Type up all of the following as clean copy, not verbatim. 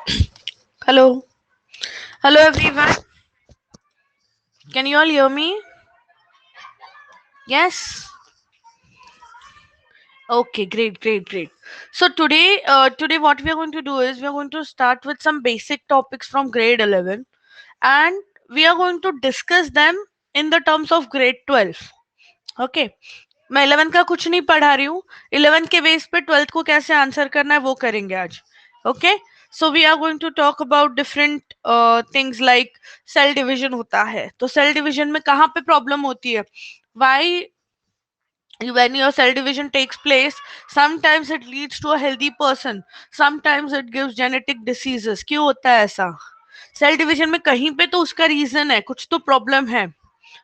Hello. Hello everyone. Can you all hear me? Yes. Okay, great. So today what we are going to do is we are going to start with some basic topics from grade 11 and we are going to discuss them in the terms of grade 12. Okay. मैं 11 का कुछ नहीं पढ़ा रही हूँ. 11 के base पे 12th को कैसे आंसर करना है वो करेंगे आज. Okay. So we are going to talk about different things like cell division होता है. तो सेल डिवीजन में कहाँ पे प्रॉब्लम होती है? Why when your cell division takes place, sometimes it leads to a healthy person, sometimes it gives genetic diseases. क्यों होता है ऐसा? सेल डिवीजन में कहीं पे तो उसका रीजन है, कुछ तो प्रॉब्लम है,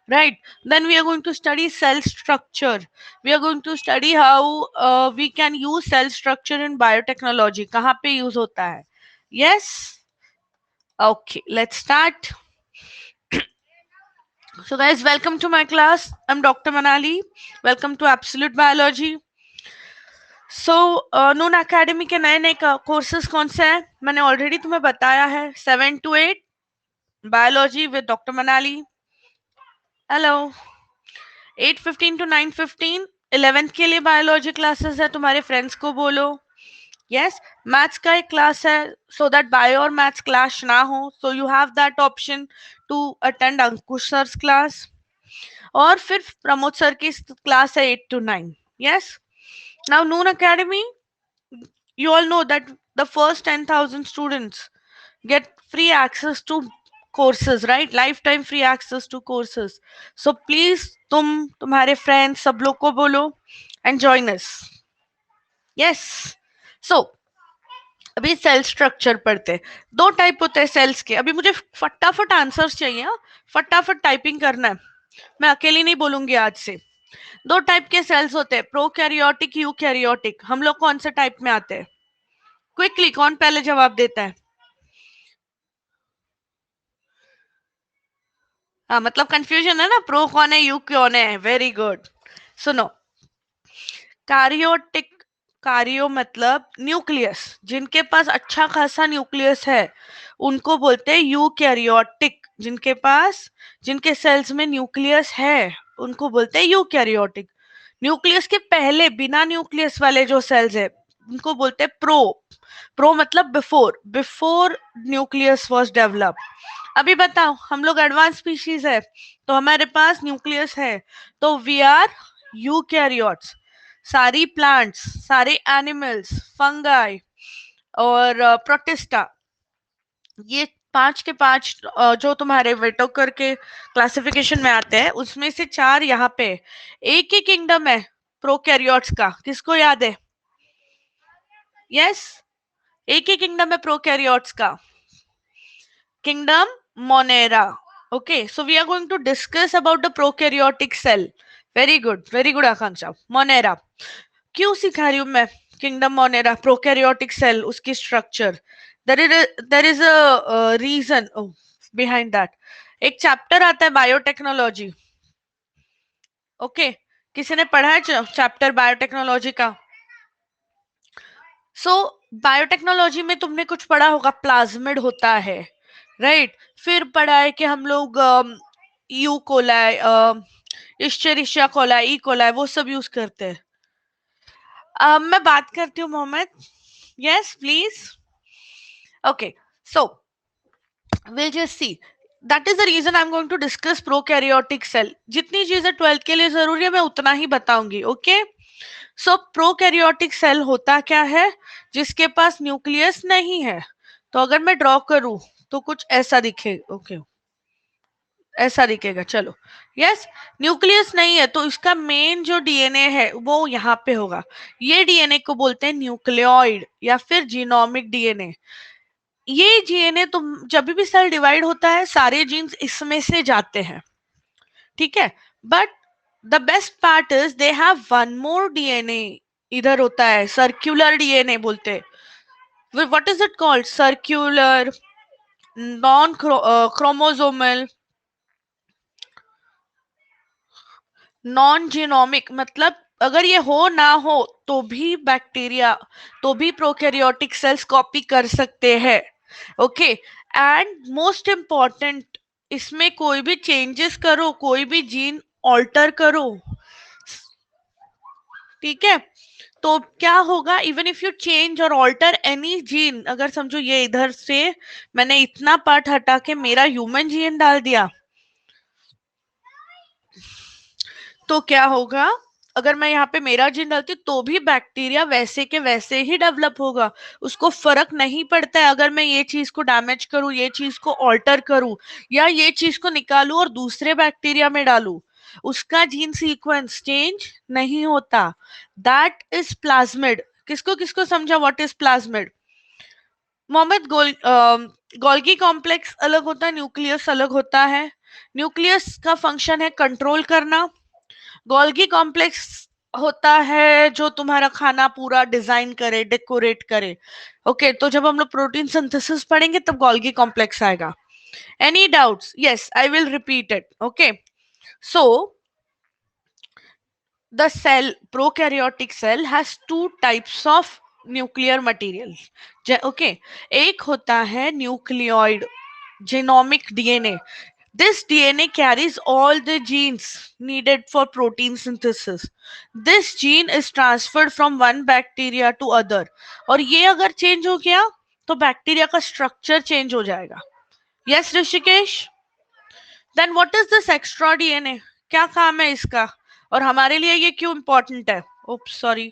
right? Then we are going to study cell structure. We are going to study how we can use cell structure in biotechnology. कहाँ पे यूज होता है? Yes. Okay, let's start. So guys, welcome to my class. I'm Dr. Manali. Welcome to Absolute Biology. So Noon academy के नए नए courses कौन से हैं? मैंने ऑलरेडी तुम्हें बताया है. 7 to 8 biology with doctor Manali. Hello. 8:15 to 9:15 11th के लिए बायोलॉजी क्लासेस है. तुम्हारे फ्रेंड्स को बोलो. यस. मैथ्स का एक क्लास है, सो दैट बायो और मैथ्स क्लास ना हो, so you have that option to attend Ankush sir class. और फिर प्रमोद सर की क्लास है 8 to 9. Yes. Now Noon academy, you all know that the first 10,000 students get free access to courses, right? Lifetime free access to courses. So please तुम्हारे friends सब लोग को बोलो and join us. Yes. So अभी cell structure पढ़ते हैं. दो type होते हैं सेल्स के. अभी मुझे फटाफट आंसर्स चाहिए. हाँ? फटाफट टाइपिंग करना है. मैं अकेली नहीं बोलूंगी आज से. दो टाइप के सेल्स होते हैं, प्रोकैरियोटिक, यूकैरियोटिक. हम लोग कौन से टाइप में आते हैं? क्विकली कौन पहले जवाब देता है? हाँ, मतलब कंफ्यूजन है ना, प्रो कौन है यू कौन है. Very good. सुनो, कार्योटिक, कार्यो मतलब न्यूक्लियस, जिनके पास अच्छा खासा न्यूक्लियस है उनको बोलते हैं यूकैरियोटिक. जिनके सेल्स में न्यूक्लियस है उनको बोलते हैं यूकैरियोटिक. न्यूक्लियस के पहले बिना न्यूक्लियस वाले जो सेल्स है उनको बोलते हैं प्रो. प्रो मतलब बिफोर न्यूक्लियस वाज डेवलप. अभी बताओ, हम लोग एडवांस स्पीशीज है तो हमारे पास न्यूक्लियस है, तो वी आर यूकैरियोट्स. सारी प्लांट्स, सारे एनिमल्स, फंगाई और प्रोटिस्टा, ये पांच के पांच जो तुम्हारे वेटोकर के क्लासिफिकेशन में आते हैं, उसमें से चार यहाँ पे. एक ही किंगडम है प्रोकैरियोट्स का. किसको याद है? यस. एक ही किंगडम है प्रोकैरियोट्स का, kingdom Monera. Okay, so we are going to discuss about the prokaryotic cell. Very good Akanksha. Monera क्यों सिखा रही हूँ मैं? किंगडम मोनेरा, प्रोकैरियोटिक सेल, उसकी structure. there is a reason behind that. एक चैप्टर आता है बायोटेक्नोलॉजी. ओके, किसी ने पढ़ा है चैप्टर बायोटेक्नोलॉजी का? सो बायोटेक्नोलॉजी में तुमने कुछ पढ़ा होगा, प्लाज्मिड होता है, राइट? फिर पढ़ा है कि हम लोग E coli, Escherichia coli, E coli, वो सब यूज करते हैं. मैं बात करती हूँ Mohammad. Yes please. Okay, so we'll just see. That is the reason I'm going to discuss prokaryotic cell. जितनी चीजें 12th के लिए जरूरी है मैं उतना ही बताऊंगी. ओके. सो प्रोकैरियोटिक सेल होता क्या है? जिसके पास न्यूक्लियस नहीं है. तो अगर मैं ड्रॉ करूं तो कुछ ऐसा दिखेगा. ओके, ऐसा दिखेगा. चलो. यस. न्यूक्लियस नहीं है तो इसका मेन जो डीएनए है वो यहाँ पे होगा. ये डीएनए को बोलते हैं न्यूक्लियोइड या फिर जीनोमिक डीएनए. ये डीएनए तुम जब भी सेल डिवाइड होता है सारे जीन्स इसमें से जाते हैं, ठीक है? But the best part is they have one more DNA. इधर होता है सर्कुलर डीएनए बोलते हैं. What is it called? Circular, non chromosomal, non genomic. मतलब अगर ये हो ना हो तो भी बैक्टीरिया, तो भी प्रोकैरियोटिक सेल्स कॉपी कर सकते हैं. ओके, एंड मोस्ट इम्पॉर्टेंट, इसमें कोई भी चेंजेस करो, कोई भी जीन ऑल्टर करो, ठीक है, तो क्या होगा, इवन इफ यू चेंज और ऑल्टर एनी जीन, अगर समझो ये इधर से मैंने इतना पार्ट हटा के मेरा ह्यूमन जीन डाल दिया, तो क्या होगा, अगर मैं यहाँ पे मेरा जीन डालती हूँ तो भी बैक्टीरिया वैसे के वैसे ही डेवलप होगा, उसको फर्क नहीं पड़ता है अगर मैं ये चीज को डैमेज करूं, ये चीज को ऑल्टर करूं, या ये चीज को निकालूं और दूसरे बैक्टीरिया में डालूं, उसका जीन सीक्वेंस चेंज नहीं होता। That is plasmid. किसको किसको समझा what is plasmid? Mohammad Golgi complex अलग होता है, न्यूक्लियस अलग होता है। न्यूक्लियस का फंक्शन है कंट्रोल करना, गोल्गी कॉम्प्लेक्स होता है जो तुम्हारा खाना पूरा डिजाइन करे, डेकोरेट करे। ओके, तो जब हम लोग प्रोटीन सिंथेसिस पढ़ेंगे तब गोल्गी कॉम्प्लेक्स आएगा। Any doubts? Yes, I will repeat it. Okay, so the cell, prokaryotic cell has two types of nuclear material. Okay, एक होता है nucleoid genomic DNA. This DNA carries all the genes needed for protein synthesis. This gene is transferred from one bacteria to other. और ये अगर change हो गया तो bacteria का स्ट्रक्चर चेंज हो जाएगा। Yes Rishikesh? Then what is this extra DNA? क्या काम है इसका और हमारे लिए ये क्यों इंपॉर्टेंट है? ओप्स सॉरी,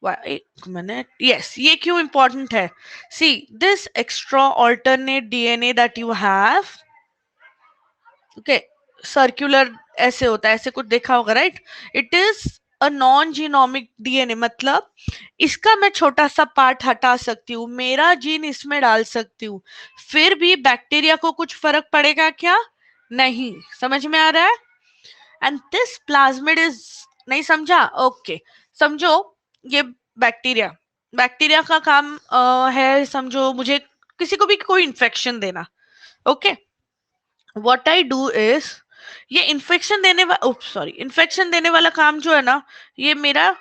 एक मिनट, यस, ये क्यों इंपॉर्टेंट है? See, this extra alternate DNA that you have, okay, circular ऐसे होता है, ऐसे कुछ देखा होगा, right? It is a non genomic DNA, मतलब इसका मैं छोटा सा पार्ट हटा सकती हूँ, मेरा जीन इसमें डाल सकती हूँ, फिर भी बैक्टीरिया को कुछ फर्क पड़ेगा क्या? नहीं। समझ में आ रहा है? एंड दिस प्लाज्मिड इज, नहीं समझा? ओके, समझो ये बैक्टीरिया, बैक्टीरिया का काम है, समझो मुझे किसी को भी कोई इन्फेक्शन देना। Okay, what I do is, ये इन्फेक्शन देने वाला, सॉरी, इन्फेक्शन देने वाला काम जो है ना, ये मेरा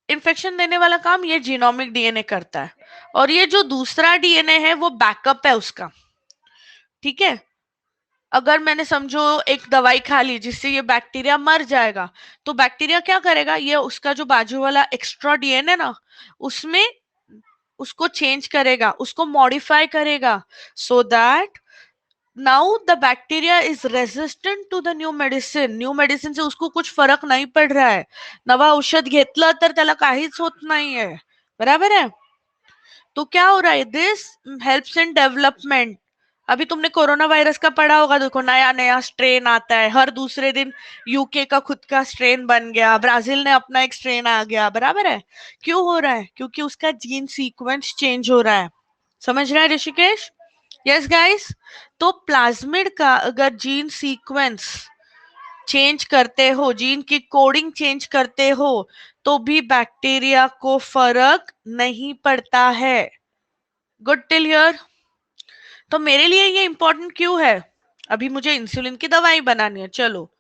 इन्फेक्शन देने वाला काम ये जीनोमिक डीएनए करता है, और ये जो दूसरा डीएनए है वो बैकअप है उसका, ठीक है? अगर मैंने समझो एक दवाई खा ली जिससे ये बैक्टीरिया मर जाएगा, तो बैक्टीरिया क्या करेगा, ये उसका जो बाजू वाला एक्स्ट्रा डीएनए ना, उसमें उसको चेंज करेगा, उसको मॉडिफाई करेगा, so that now the bacteria is resistant to the new medicine. New medicine से उसको कुछ फरक नाही पड रहा है, नवा औषध घेतलं तर त्याला काहीच होत नाहीये, बराबर है? तो क्या हो रहा है, दिस हेल्प्स इन डेवलपमेंट. अभी तुमने कोरोना वायरस का पढ़ा होगा, देखो नया नया स्ट्रेन आता है हर दूसरे दिन, यूके का खुद का स्ट्रेन बन गया, ब्राजील ने अपना एक स्ट्रेन आ गया, बराबर है? क्यों हो रहा है? क्योंकि उसका जीन सीक्वेंस चेंज हो रहा है। समझ रहा है ऋषिकेश? यस गाइस, तो प्लाज्मिड का अगर जीन सीक्वेंस चेंज करते हो, जीन की कोडिंग चेंज करते हो, तो भी बैक्टीरिया को फर्क नहीं पड़ता है। Good till here? तो मेरे लिए ये इंपॉर्टेंट क्यों है? अभी मुझे इंसुलिन की दवाई बनानी है, चलो।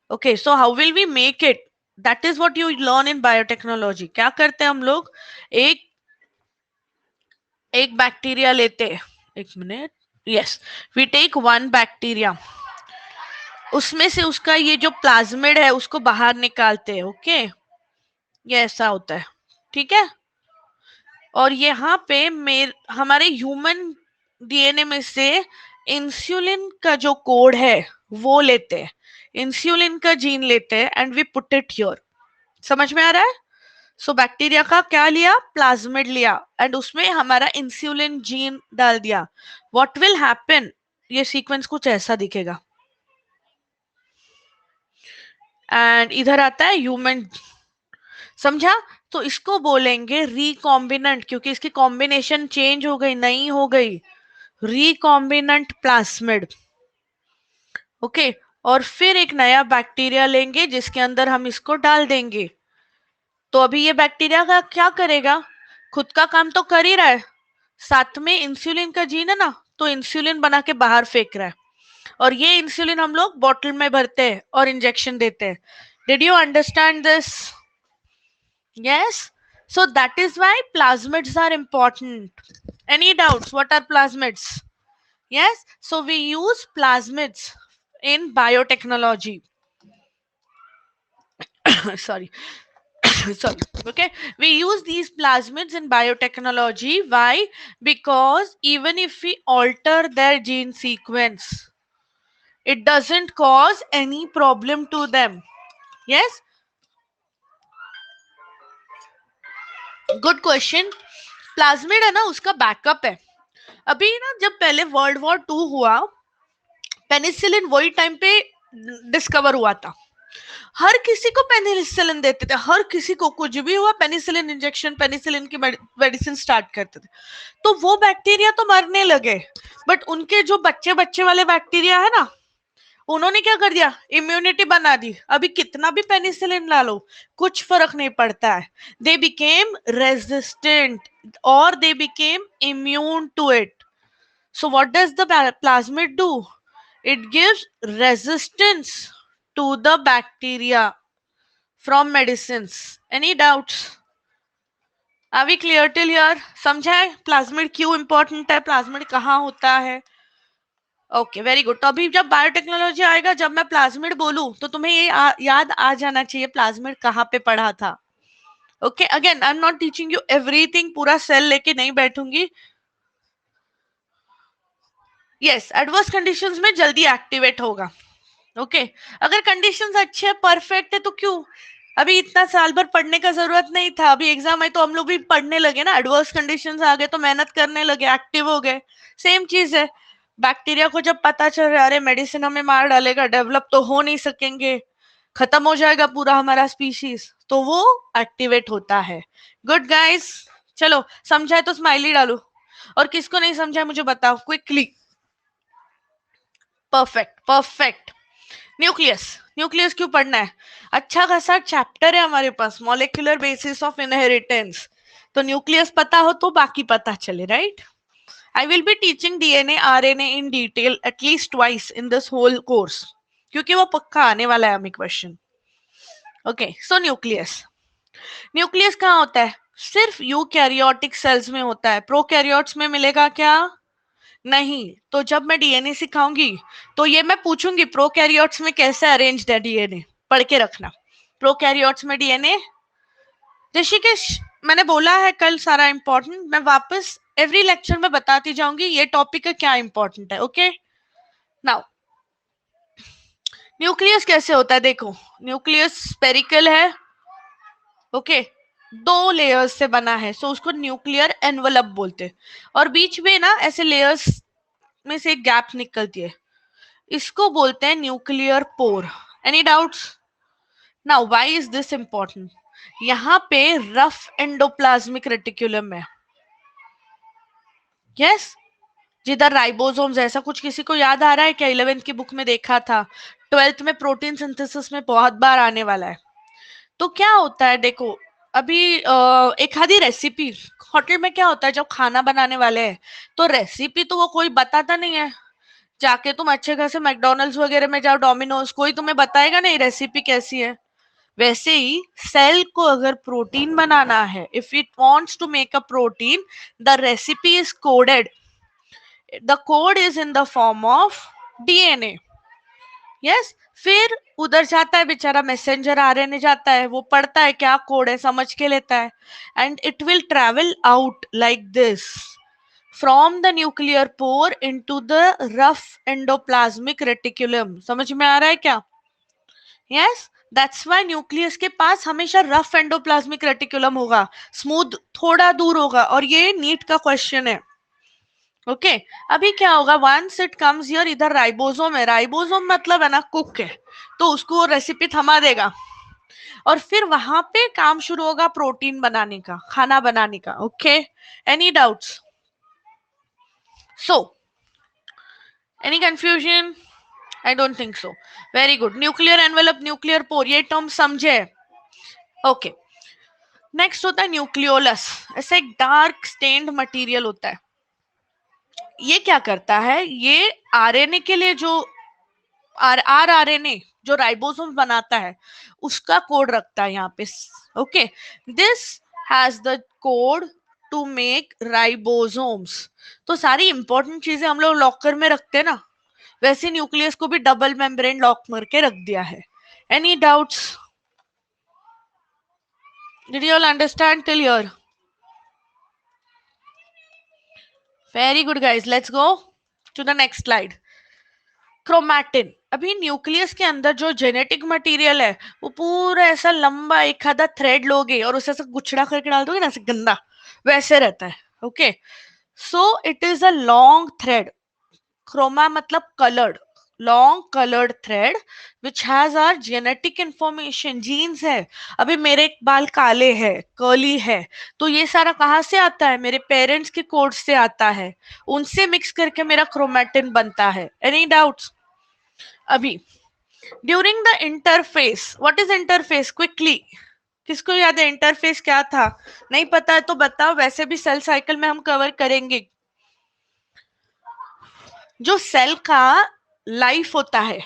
Okay, so how will we make it? That is what you learn in biotechnology. क्या करते हैं हम लोग, एक एक बैक्टीरिया लेते हैं, एक minute, yes, we take one bacteria, उसमें से उसका ये जो प्लाज्मिड है उसको बाहर निकालते हैं। ओके, ये ऐसा होता है, ठीक है? और यहाँ पे हमारे ह्यूमन डीएनए में से इंसुलिन का जो कोड है वो लेते हैं, इंसुलिन का जीन लेते हैं, and we put it here. समझ में आ रहा है? सो बैक्टीरिया का क्या लिया, प्लाज्मिड लिया, एंड उसमें हमारा इंसुलिन जीन डाल दिया। व्हाट विल हैपन, ये सीक्वेंस कुछ ऐसा दिखेगा, एंड इधर आता है ह्यूमन। समझा? तो इसको बोलेंगे रिकॉम्बिनेंट, क्योंकि इसकी कॉम्बिनेशन चेंज हो गई, नहीं हो गई, रिकॉम्बिनेंट प्लाज्मिड। ओके, और फिर एक नया बैक्टीरिया लेंगे जिसके अंदर हम इसको डाल देंगे। तो अभी ये बैक्टीरिया का क्या करेगा, खुद का काम तो कर ही रहा है, साथ में इंसुलिन का जीन है ना, तो इंसुलिन बना के बाहर फेंक रहा है, और ये इंसुलिन हम लोग बॉटल में भरते हैं और इंजेक्शन देते हैं। Did you understand this? Yes, So that is why plasmids are important. Any doubts what are plasmids? Yes, so we use plasmids in biotechnology. Sorry. Sorry. Okay, we use these plasmids in biotechnology. Why? Because even if we alter their gene sequence, it doesn't cause any problem to them. Yes, good question. Plasmid है ना, उसका backup है. अभी ना जब पहले world war 2 हुआ, penicillin वही टाइम पे डिस्कवर हुआ था. हर किसी को पेनिसिलिन देते थे, हर किसी को कुछ भी हुआ पेनिसिलिन इंजेक्शन, पेनिसिलिन की मेडिसिन स्टार्ट करते थे. तो वो बैक्टीरिया तो मरने लगे, बट उनके जो बच्चे बच्चे वाले बैक्टीरिया है ना, उन्होंने क्या कर दिया, इम्यूनिटी बना दी. अभी कितना भी पेनिसिलिन ला लो, कुछ फर्क नहीं पड़ता है. दे बिकेम रेजिस्टेंट और they became immune to it. So what does the plasmid do? It gives resistance to the bacteria from medicines. Any doubts? Are we clear till here? समझा है प्लाज्मिड क्यों इंपॉर्टेंट है, प्लाज्मिड कहाँ होता है? Okay, very good. तो अभी जब बायोटेक्नोलॉजी आएगा, जब मैं प्लाज्मिड बोलूं तो तुम्हें ये याद आ जाना चाहिए प्लाज्मिड कहाँ पे पढ़ा था. Okay, again I am not teaching you everything, पूरा सेल लेके नहीं बैठूंगी. यस, एडवर्स कंडीशंस में जल्दी एक्टिवेट होगा. ओके, अगर कंडीशंस अच्छे हैं, परफेक्ट है, तो क्यों अभी इतना साल भर पढ़ने का जरूरत नहीं था. अभी एग्जाम है तो हम लोग भी पढ़ने लगे ना, एडवर्स कंडीशंस आ गए तो मेहनत करने लगे, एक्टिव हो गए. सेम चीज है, बैक्टीरिया को जब पता चल रहा है अरे मेडिसिन हमें मार डालेगा, डेवलप तो हो नहीं सकेंगे, खत्म हो जाएगा पूरा हमारा स्पीशीज, तो वो एक्टिवेट होता है. गुड गाइस, चलो समझाए तो स्माइली डालो, और किसको नहीं समझा मुझे बताओ quickly. Perfect perfect. Nucleus, nucleus क्यों पढ़ना है? अच्छा खासा चैप्टर है हमारे पास, मॉलिक्यूलर बेसिस ऑफ इनहेरिटेंस. तो न्यूक्लियस पता हो तो बाकी पता चले, right? I will be teaching DNA RNA in detail at least twice in this whole course, क्योंकि वो पक्का आने वाला है हमें question. Okay, so nucleus. Nucleus कहाँ होता है? सिर्फ यूकैरियोटिक सेल्स में होता है. प्रोकैरियोट्स में मिलेगा क्या? नहीं. तो जब मैं डीएनए सिखाऊंगी तो ये मैं पूछूंगी प्रोकैरियोट्स में कैसे अरेंज्ड है डीएनए, पढ़ के रखना. प्रोकैरियोट्स में डीएनए, ऋषिकेश मैंने बोला है कल सारा इंपॉर्टेंट, मैं वापस एवरी लेक्चर में बताती जाऊंगी ये टॉपिक का क्या इंपॉर्टेंट है. ओके, नाउ न्यूक्लियस कैसे होता है देखो. न्यूक्लियस स्पेरिकल है. ओके, 2 लेयर्स से बना है, सो उसको न्यूक्लियर एनवलप बोलते हैं. और बीच में ना ऐसे लेयर्स में से एक गैप निकलती है, इसको बोलते हैं nuclear pore. Any doubts? Now why is this important? यहाँ पे रफ एंडोप्लाज्मिक रेटिकुलम है. यस, जिधर राइबोसोम्स, ऐसा कुछ किसी को याद आ रहा है क्या? 11th की बुक में देखा था, 12th में प्रोटीन सिंथेसिस में बहुत बार आने वाला है. तो क्या होता है देखो, अभी एक आधी रेसिपी होटल में क्या होता है, जब खाना बनाने वाले हैं तो रेसिपी तो वो कोई बताता नहीं है. जाके तुम अच्छे खासे मैकडोनल्ड्स वगैरह में जाओ, डोमिनोज, कोई तुम्हें बताएगा नहीं रेसिपी कैसी है. वैसे ही सेल को अगर प्रोटीन बनाना है, if it wants to make a protein, the recipe is coded. The code is in the form of DNA. Yes, फिर उधर जाता है बेचारा, मैसेंजर आरएनए जाता है, वो पढ़ता है क्या कोड है, समझ के लेता है, and it will travel out like this from the nuclear pore into the rough endoplasmic reticulum. समझ में आ रहा है क्या? Yes, that's why nucleus के पास हमेशा rough endoplasmic reticulum होगा, स्मूथ थोड़ा दूर होगा. और ये नीट का क्वेश्चन है. ओके, अभी क्या होगा, वंस इट कम्स हियर, इधर राइबोसोम है, राइबोसोम मतलब है ना कुक है, तो उसको रेसिपी थमा देगा, और फिर वहां पे काम शुरू होगा प्रोटीन बनाने का, खाना बनाने का. Okay, any doubts? So, any confusion? I don't think so. Very good. Nuclear envelope, nuclear pore, ये टर्म समझे? ओके, नेक्स्ट होता है न्यूक्लियोलस. ऐसा एक डार्क स्टेन्ड मटेरियल होता है. ये क्या करता है, ये आरएनए के लिए जो आरएनए जो राइबोसोम बनाता है उसका कोड रखता है यहाँ पे. Okay, this has the code to make ribosomes. तो सारी इंपॉर्टेंट चीजें हम लोग लॉकर में रखते हैं ना, वैसे न्यूक्लियस को भी डबल मेम्ब्रेन लॉक करके रख दिया है। Any doubts? Did you all understand till here? Very good guys, let's go to the next slide. Chromatin. अभी न्यूक्लियस के अंदर जो जेनेटिक मटेरियल है वो पूरा ऐसा लंबा एक आधा थ्रेड लोगे और उसे ऐसा गुच्छड़ा करके डाल दोगे ना, ऐसे गंदा वैसे रहता है। Okay, so it is a long thread. Chroma मतलब coloured, long coloured thread which has our genetic information, genes है। अभी मेरे बाल काले हैं, कर्ली है, तो ये सारा कहाँ से आता है? मेरे पेरेंट्स के कोड से आता है, उनसे मिक्स करके मेरा क्रोमैटिन बनता है। Any doubts? अभी during the interface, what is interface? Quickly, किसको याद है इंटरफेस क्या था? नहीं पता है तो बताओ, वैसे भी सेल साइकिल में हम कवर करेंगे। जो सेल का लाइफ होता है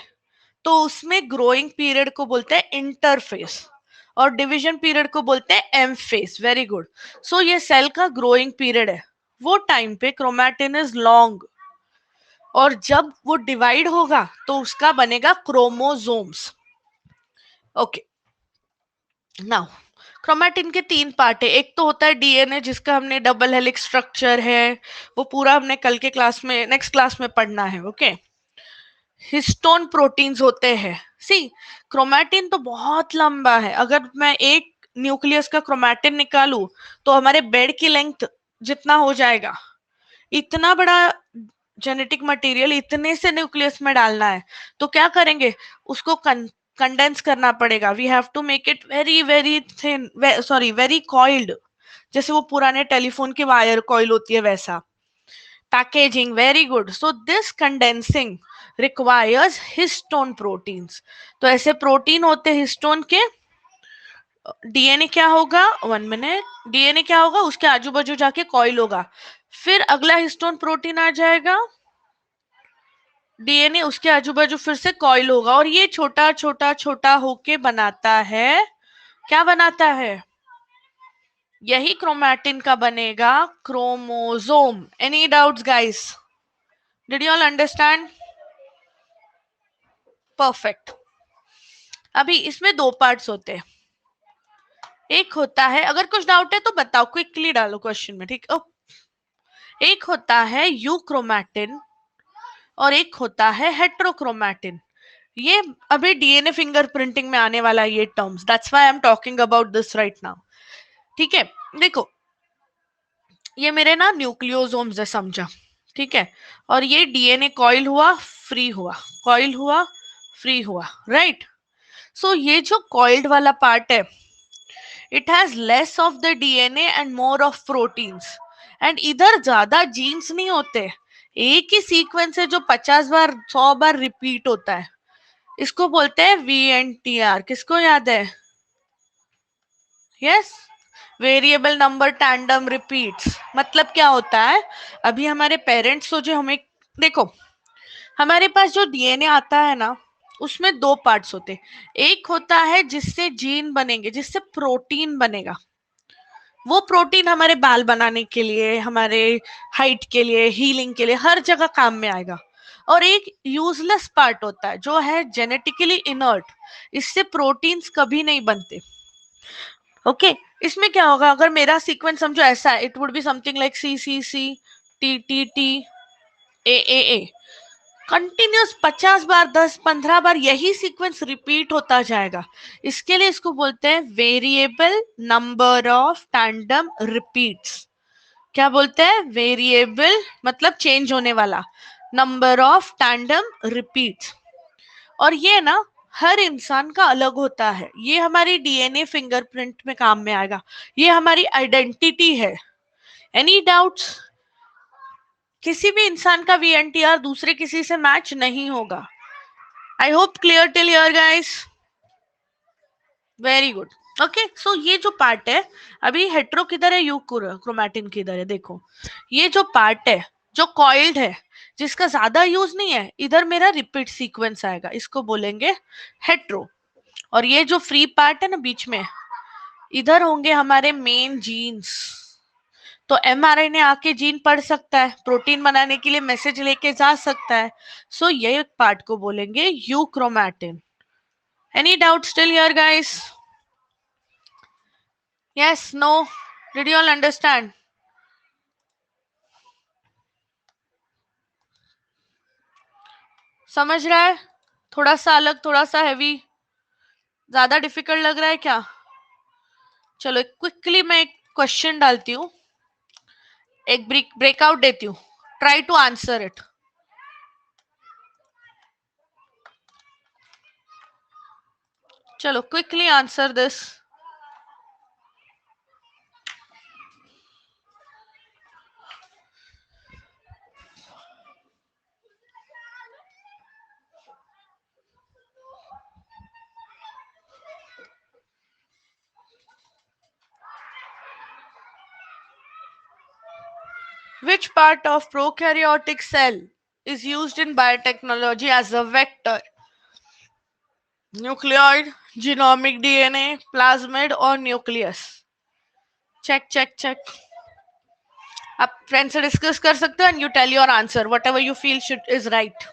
तो उसमें ग्रोइंग पीरियड को बोलते हैं इंटरफेस और डिवीजन पीरियड को बोलते हैं M phase. Very good. So ये सेल का ग्रोइंग पीरियड है, वो टाइम पे क्रोमैटिन इज लॉन्ग, और जब वो डिवाइड होगा तो उसका बनेगा क्रोमोसोम्स। ओके, नाउ क्रोमैटिन के तीन पार्ट है। एक तो होता है डीएनए जिसका हमने डबल हेलिक्स स्ट्रक्चर है, वो पूरा हमने कल के क्लास में, नेक्स्ट क्लास में पढ़ना है। ओके, हिस्टोन प्रोटीन्स होते हैं। सी, क्रोमैटिन तो बहुत लंबा है, अगर मैं एक न्यूक्लियस का क्रोमैटिन निकालूं तो हमारे बेड की लेंथ जितना हो जाएगा। इतना बड़ा जेनेटिक मटेरियल इतने से न्यूक्लियस में डालना है, तो क्या करेंगे? उसको कंडेंस करना पड़ेगा। We have to make it very very thin, sorry very coiled, जैसे वो पुराने टेलीफोन की वायर कॉइल होती है वैसा। Packaging, very good. So this condensing requires histone proteins. तो ऐसे प्रोटीन होते हैं हिस्टोन के। डीएनए क्या होगा? 1 मिनट। डीएनए क्या होगा? उसके आजू बाजू जाके कॉइल होगा, फिर अगला हिस्टोन प्रोटीन आ जाएगा, डीएनए उसके आजू बाजू फिर से कॉइल होगा, और ये छोटा छोटा छोटा होके बनाता है, क्या बनाता है? यही क्रोमैटिन का बनेगा chromosome. Any doubts guys? Did you all understand? Perfect. अभी इसमें दो पार्ट्स होते हैं। एक होता है, अगर कुछ डाउट है तो बताओ, क्विकली डालो क्वेश्चन में, ठीक है? एक होता है यूक्रोमैटिन और एक होता है हेट्रोक्रोमैटिन। ये अभी डीएनए फिंगरप्रिंटिंग में आने वाला है ये terms, that's why I am talking about this right now. ठीक है, देखो ये मेरे ना न्यूक्लियोसोम्स है, समझा? ठीक है, और ये डीएनए कॉइल हुआ, फ्री हुआ, कॉइल हुआ, फ्री हुआ, राइट? सो ये जो कॉइल्ड वाला पार्ट है, it has less of the DNA and more of proteins, and इधर ज्यादा जीन्स नहीं होते, एक ही सीक्वेंस है जो 50 बार 100 बार रिपीट होता है, इसको बोलते हैं VNTR। किसको याद है? Yes, variable number tandem repeats. मतलब क्या होता है? अभी हमारे पेरेंट्स को जो हमें, देखो हमारे पास जो डीएनए आता है ना, उसमें दो पार्ट्स होते हैं। एक होता है जिससे जीन बनेंगे, जिससे प्रोटीन बनेगा, वो प्रोटीन हमारे बाल बनाने के लिए, हमारे हाइट के लिए, हीलिंग के लिए, हर जगह काम में आएगा। और एक यूजलेस पार्ट होता है जो है जेनेटिकली इनर्ट, इससे प्रोटीन्स कभी नहीं बनते। ओके, इसमें क्या होगा? अगर मेरा सीक्वेंस समझो ऐसा है, it would be something like CCC TTT AAA, continuous 50 बार 10-15 बार यही सीक्वेंस रिपीट होता जाएगा। इसके लिए इसको बोलते हैं variable number of tandem repeats. क्या बोलते हैं? वेरिएबल मतलब चेंज होने वाला, नंबर ऑफ टैंडम रिपीट्स। और ये ना हर इंसान का अलग होता है, ये हमारी डीएनए फिंगरप्रिंट में काम में आएगा, ये हमारी आइडेंटिटी है। Any doubts? किसी भी इंसान का VNTR दूसरे किसी से मैच नहीं होगा। I hope clear till here guys. Very good. Okay, so ये जो पार्ट है, अभी हेट्रो किधर है, यू क्रोमैटिन किधर है? देखो ये जो पार्ट है जो कॉइल्ड है, जिसका ज्यादा यूज नहीं है, इधर मेरा रिपीट सीक्वेंस आएगा, इसको बोलेंगे हेट्रो। और ये जो फ्री पार्ट है ना बीच में, इधर होंगे हमारे मेन जीन्स, तो एमआरएनए आके जीन पढ़ सकता है, प्रोटीन बनाने के लिए मैसेज लेके जा सकता है। सो ये पार्ट को बोलेंगे euchromatin. Any doubt still here guys? Yes, no, did you all understand? समझ रहा है? थोड़ा सा अलग, थोड़ा सा हैवी, ज्यादा डिफिकल्ट लग रहा है क्या? चलो क्विकली मैं एक क्वेश्चन डालती हूँ, एक ब्रेकआउट देती हूँ, ट्राई टू आंसर इट। चलो quickly answer this. Which part of prokaryotic cell is used in biotechnology as a vector? Nucleoid, genomic DNA, plasmid or nucleus? Check, check, check. आप friend से discuss कर सकते हो, and you tell your answer whatever you feel should is right.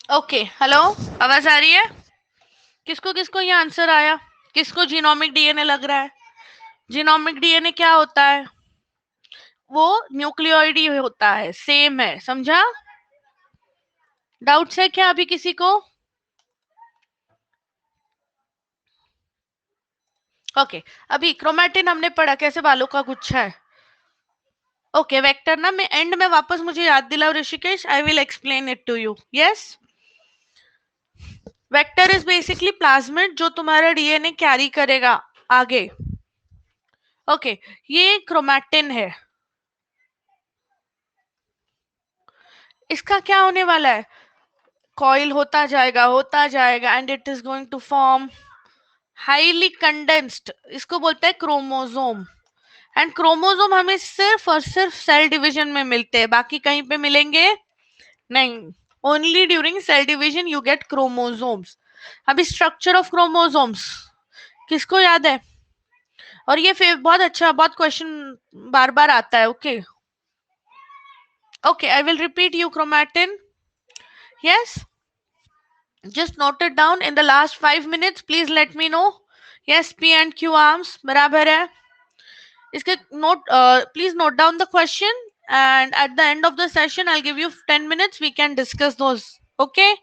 Okay, hello, आवाज आ रही है? किसको किसको ये आंसर आया? किसको जीनोमिक डीएनए लग रहा है? जीनोमिक डीएनए क्या होता है? वो न्यूक्लियोइड ही होता है, सेम है, समझा? डाउट्स है क्या अभी किसी को? ओके, अभी क्रोमैटिन हमने पढ़ा, कैसे बालों का गुच्छा है। ओके, वेक्टर ना, मैं एंड में वापस मुझे याद दिलाओ Rishikesh, I will explain it to you. Yes, vector is basically plasmid जो तुम्हारा डीएनए कैरी करेगा आगे। ओके, ये क्रोमैटिन है। इसका क्या होने वाला है? कॉइल होता जाएगा and it is going to form highly condensed, इसको बोलते हैं क्रोमोसोम। एंड क्रोमोसोम हमें सिर्फ और सिर्फ सेल डिवीजन में मिलते हैं, बाकी कहीं पे मिलेंगे नहीं। Only during cell division you get chromosomes. अभी स्ट्रक्चर ऑफ क्रोमोसोम्स किसको याद है? और ये बहुत अच्छा, बहुत क्वेश्चन बार बार आता है। Okay okay, I will repeat you chromatin. Yes, just note it down in the last 5 minutes. Please let me know. Yes, P and Q arms बराबर है। इसके note, please note down the question, and at the end of the session I'll give you 10 minutes, we can discuss those. Okay,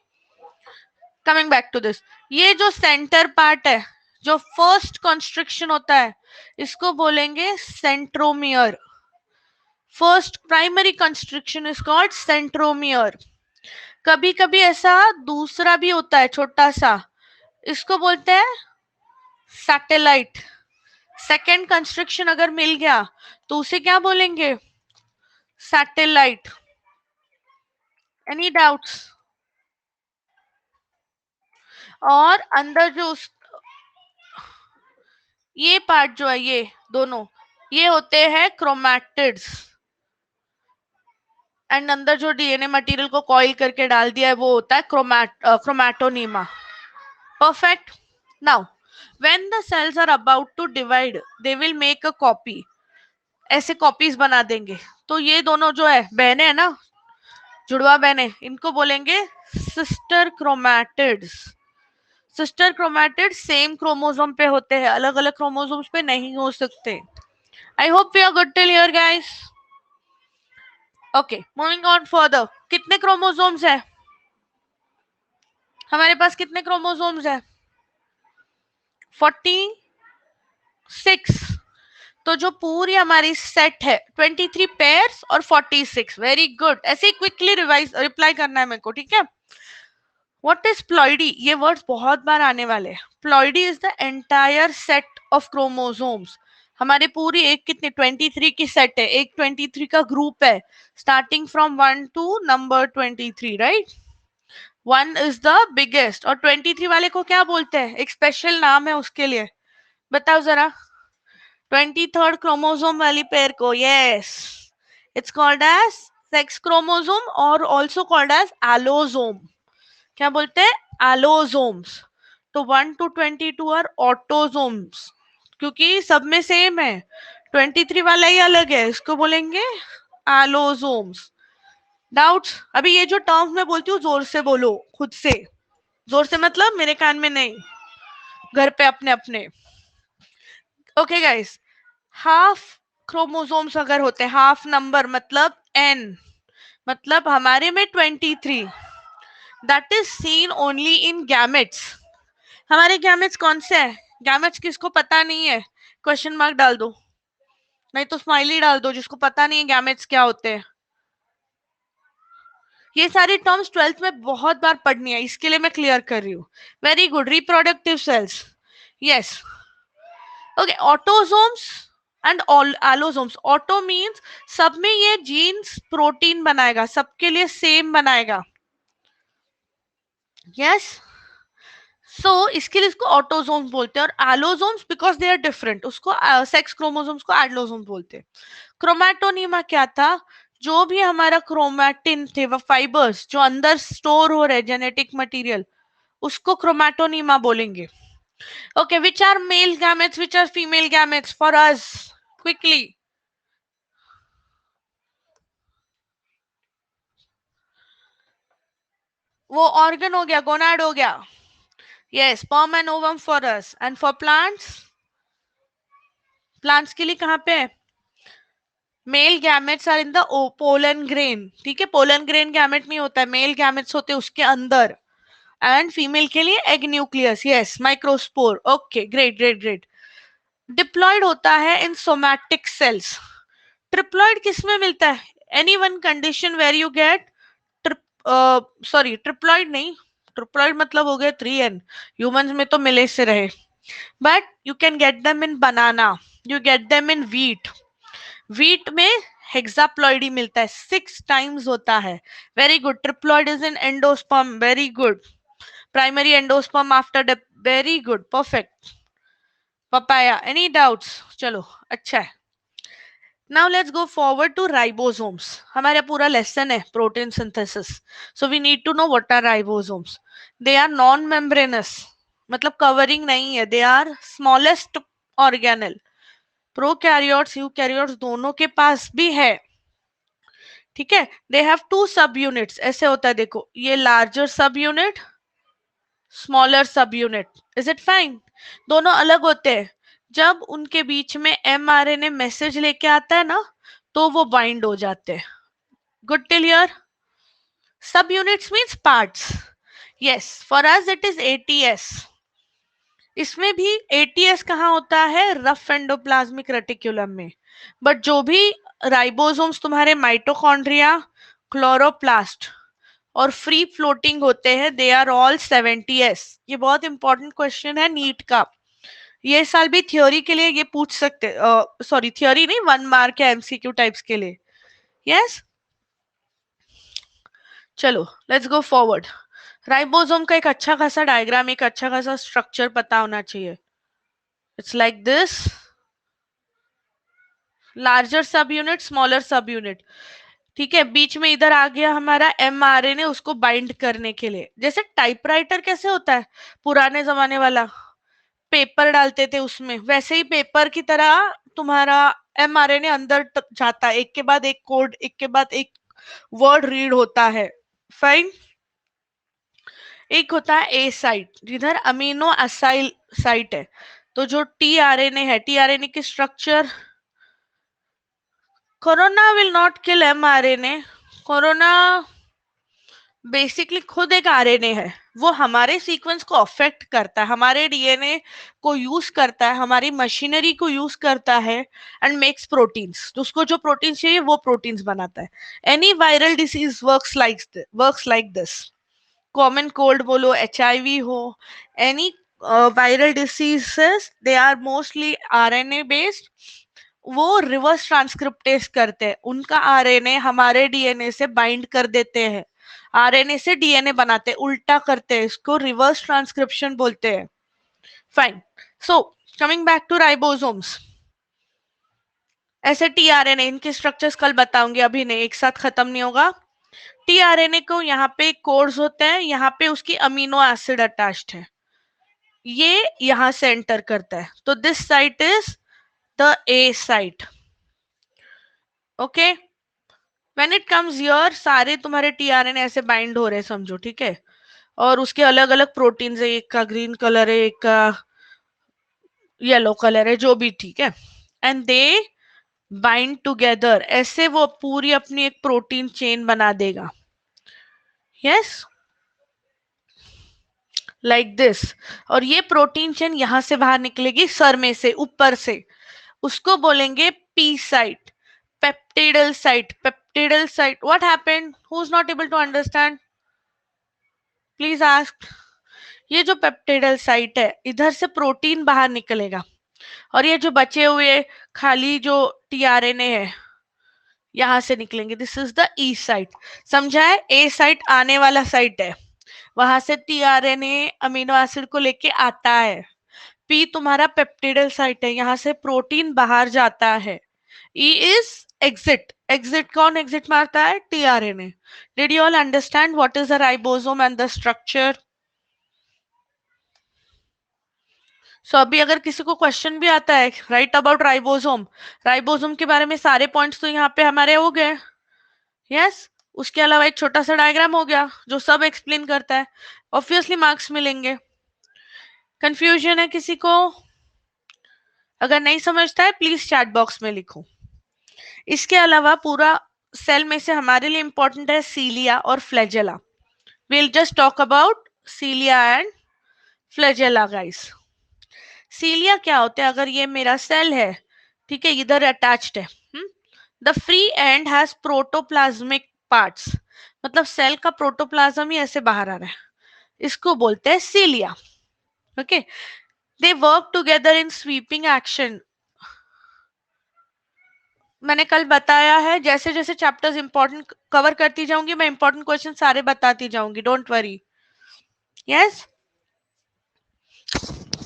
coming back to this, ये जो center part है, जो first constriction होता है, इसको बोलेंगे centromere. First primary constriction is called centromere. कभी कभी ऐसा दूसरा भी होता है छोटा सा, इसको बोलते हैं सैटेलाइट। सेकेंड कंस्ट्रक्शन अगर मिल गया तो उसे क्या बोलेंगे? सैटेलाइट। Any doubts? और अंदर जो ये पार्ट जो है, ये दोनों, ये होते हैं क्रोमैटिड्स। एंड अंदर जो डीएनए मटेरियल को कॉइल करके डाल दिया है वो होता है chromatonema. Perfect. Now when the cells are about to divide they will make a copy, ऐसे कॉपीज बना देंगे। तो ये दोनों जो है बहने है ना, जुड़वा बहने, इनको बोलेंगे sister chromatids. Sister chromatid same chromosome पे होते हैं, अलग अलग क्रोमोसोम्स पे नहीं हो सकते। I hope you are good till here guys. Okay, moving on further. कितने क्रोमोसोम्स है हमारे पास? कितने क्रोमोसोम्स है? 46। तो जो पूरी हमारी सेट है 23 पेयर्स और 46, वेरी गुड। ऐसे ही क्विकली रिवाइज रिप्लाई करना है मेरे को, ठीक है। व्हाट इज प्लॉइडी, ये वर्ड्स बहुत बार आने वाले हैं। Ploidy is the entire set of chromosomes. हमारे पूरी एक कितने 23 की सेट है, एक 23 का ग्रुप है, starting from 1 to number 23, right. 1 is the biggest, और 23 वाले को क्या बोलते हैं, एक स्पेशल नाम है उसके लिए, बताओ जरा। 23rd क्रोमोसोम वाली पेयर को, yes, it's called as sex chromosome और ऑल्सो कॉल्ड एज एलोसोम। क्या बोलते हैं, एलोसोम्स। तो 1 to 22 आर ऑटोसोम्स, क्योंकि सब में सेम है। 23 वाला ही अलग है, इसको बोलेंगे एलोसोम्स। डाउट्स? अभी ये जो टर्म्स मैं बोलती हूँ जोर से बोलो, खुद से। जोर से मतलब मेरे कान में नहीं, घर पे अपने अपने। ओके गाइस, हाफ क्रोमोसोम्स अगर होते हैं, हाफ नंबर मतलब n, मतलब हमारे में 23, that is seen only in gametes. हमारे गैमेट्स कौन से हैं? गैमेट्स किसको पता नहीं है, क्वेश्चन मार्क डाल दो, नहीं तो स्माइली डाल दो जिसको पता नहीं है गैमेट्स क्या होते हैं। ये सारी टर्म्स 12th में बहुत बार पढ़नी है, इसके लिए मैं क्लियर कर रही हूँ। Very good. Reproductive cells, yes. Okay, autosomes and allosomes. Auto means सब में ये जीन्स प्रोटीन बनाएगा, सबके लिए सेम बनाएगा, यस। सो इसके लिए इसको ऑटोसोम्स बोलते हैं, और allosomes because they are different, उसको सेक्स क्रोमोसोम्स को एलोसोम्स बोलते हैं। क्रोमैटोनीमा क्या था, जो भी हमारा क्रोमैटिन थे, वो फाइबर्स जो अंदर स्टोर हो रहे जेनेटिक मटेरियल, उसको क्रोमैटोनीमा बोलेंगे। Okay, which are male gametes, which are female gametes for us, quickly. वो ऑर्गन हो गया, गोनाड हो गया, yes. Sperm and ovum for us, and for plants, plants के लिए कहाँ पे है, male gametes are in the pollen grain, ठीक है। पोलन ग्रेन गैमेट नहीं होता है, मेल गैमेट्स होते हैं उसके अंदर। एंड फीमेल के लिए egg nucleus, yes, microspore. Okay, great great great. Diploid होता है इन सोमैटिक सेल्स। ट्रिप्लॉयड किसमें मिलता है, any one condition where you get sorry triploid नहीं, ट्रिप्लॉयड मतलब हो गया 3n, ह्यूमंस में तो मिले से रहे, but you can get them in banana, you get them in wheat. Wheat में हेक्साप्लॉइडी मिलता है, 6 टाइम्स होता है। Very good. Triploid is in endosperm, very good. Primary endosperm after, very good, perfect. Papaya, any doubts? चलो, अच्छा है। Now let's go forward to ribosomes. हमारा पूरा लेसन है protein synthesis, so we need to know what are ribosomes. They are non-membranous, मतलब covering नहीं है, they are smallest organelle. Prokaryotes eukaryotes दोनों के पास भी है, ठीक है। दे हैव 2 सब यूनिट्स, ऐसे होता है देखो, ये लार्जर सब यूनिट, स्मॉलर सब यूनिट, इज इट फाइन। दोनों अलग होते हैं, जब उनके बीच में mRNA मैसेज लेके आता है ना, तो वो बाइंड हो जाते हैं। Good till here. Subunits means parts, yes. For us it is ATS। इसमें भी ATS कहाँ होता है, रफ एंडोप्लाज्मिक रेटिकुलम में। बट जो भी राइबोसोम्स तुम्हारे माइटोकॉन्ड्रिया, क्लोरोप्लास्ट और फ्री फ्लोटिंग होते हैं, दे आर ऑल 70S। ये बहुत इंपॉर्टेंट क्वेश्चन है नीट का, ये साल भी थ्योरी के लिए ये पूछ सकते, सॉरी थ्योरी नहीं, 1 मार्क या MCQ टाइप्स के लिए, यस। चलो लेट्स गो फॉरवर्ड। राइबोसोम का एक अच्छा खासा डायग्राम, एक अच्छा खासा स्ट्रक्चर पता होना चाहिए। इट्स लाइक दिस, लार्जर सब यूनिट, स्मॉलर सब यूनिट, ठीक है। बीच में इधर आ गया हमारा mRNA उसको बाइंड करने के लिए। जैसे टाइपराइटर कैसे होता है पुराने जमाने वाला, पेपर डालते थे उसमें, वैसे ही पेपर की तरह तुम्हारा mRNA अंदर जाता है, एक के बाद एक कोड, एक के बाद एक वर्ड रीड होता है, फाइन। एक होता है ए साइट, जिधर अमीनो असाइल साइट है। तो जो tRNA है, tRNA की structure, corona will not kill mRNA, corona basically खुद एक आरएनए है, वो हमारे सीक्वेंस को अफेक्ट करता है, हमारे डीएनए को यूज करता है, हमारी मशीनरी को यूज करता है एंड मेक्स प्रोटीन्स। तो उसको जो प्रोटीन चाहिए वो प्रोटीन्स बनाता है। Any viral disease works like this. Common cold बोलो, एचआईवी हो, any viral diseases, they are mostly RNA based. वो रिवर्स ट्रांसक्रिप्टेज करते हैं, उनका आरएनए हमारे डीएनए से बाइंड कर देते हैं, आरएनए से डीएनए बनाते हैं, उल्टा करते हैं, इसको रिवर्स ट्रांसक्रिप्शन बोलते हैं। Fine. So coming back to ribosomes, ऐसे टीआरएनए, इनके स्ट्रक्चर्स कल बताऊंगी, अभी नहीं, एक साथ खत्म नहीं होगा। टीआरएनए को यहाँ पे कोड्स होते हैं, यहाँ पे उसकी अमीनो एसिड अटैच्ड है, ये यहाँ से एंटर करता है, तो this site is the A site. Okay, when it comes here, सारे तुम्हारे टीआरएनए ऐसे बाइंड हो रहे हैं समझो, ठीक है, और उसके अलग अलग प्रोटीन्स है, एक का ग्रीन कलर है, एक का येलो कलर है, जो भी, ठीक है, एंड दे बाइंड टुगेदर, ऐसे वो पूरी अपनी एक प्रोटीन चेन बना देगा। Yes, like this. और ये प्रोटीन चेन यहां से बाहर निकलेगी, सर में से, ऊपर से, उसको बोलेंगे P site, peptidyl site. Peptidyl site, what happened, who is not able to understand, please ask. ये जो पेप्टिडल साइट है, इधर से प्रोटीन बाहर निकलेगा, और ये जो बचे हुए खाली जो टीआरएनए है, यहां से निकलेंगे, this is the E site. समझा है, ए साइट आने वाला साइट है, वहां से टीआरएनए अमीनो एसिड को लेके आता है। पी तुम्हारा पेप्टिडल साइट है, यहाँ से प्रोटीन बाहर जाता है। ई इज एग्जिट, एग्जिट कौन एग्जिट मारता है, tRNA. Did you all understand what is the ribosome and the structure? So अभी अगर किसी को क्वेश्चन भी आता है, राइट अबाउट राइबोसोम, राइबोसोम के बारे में सारे पॉइंट्स तो यहाँ पे हमारे हो गए। यस, उसके अलावा एक छोटा सा डायग्राम हो गया जो सब एक्सप्लेन करता है, ऑब्वियसली मार्क्स मिलेंगे। कंफ्यूजन है किसी को? अगर नहीं समझता है प्लीज चैट बॉक्स में लिखो। इसके अलावा पूरा सेल में से हमारे लिए इंपॉर्टेंट है सीलिया और flagella. Will just talk about cilia and flagella guys. Cilia क्या होते हैं, अगर ये मेरा सेल है, ठीक है, इधर अटैच्ड है, the free end has protoplasmic parts, मतलब सेल का प्रोटोप्लाज्म ही ऐसे बाहर आ रहा है, इसको बोलते हैं cilia. Okay, they work together in sweeping action. मैंने कल बताया है, जैसे जैसे चैप्टर्स इंपॉर्टेंट कवर करती जाऊंगी, मैं इंपॉर्टेंट क्वेश्चन सारे बताती जाऊंगी, don't worry. Yes,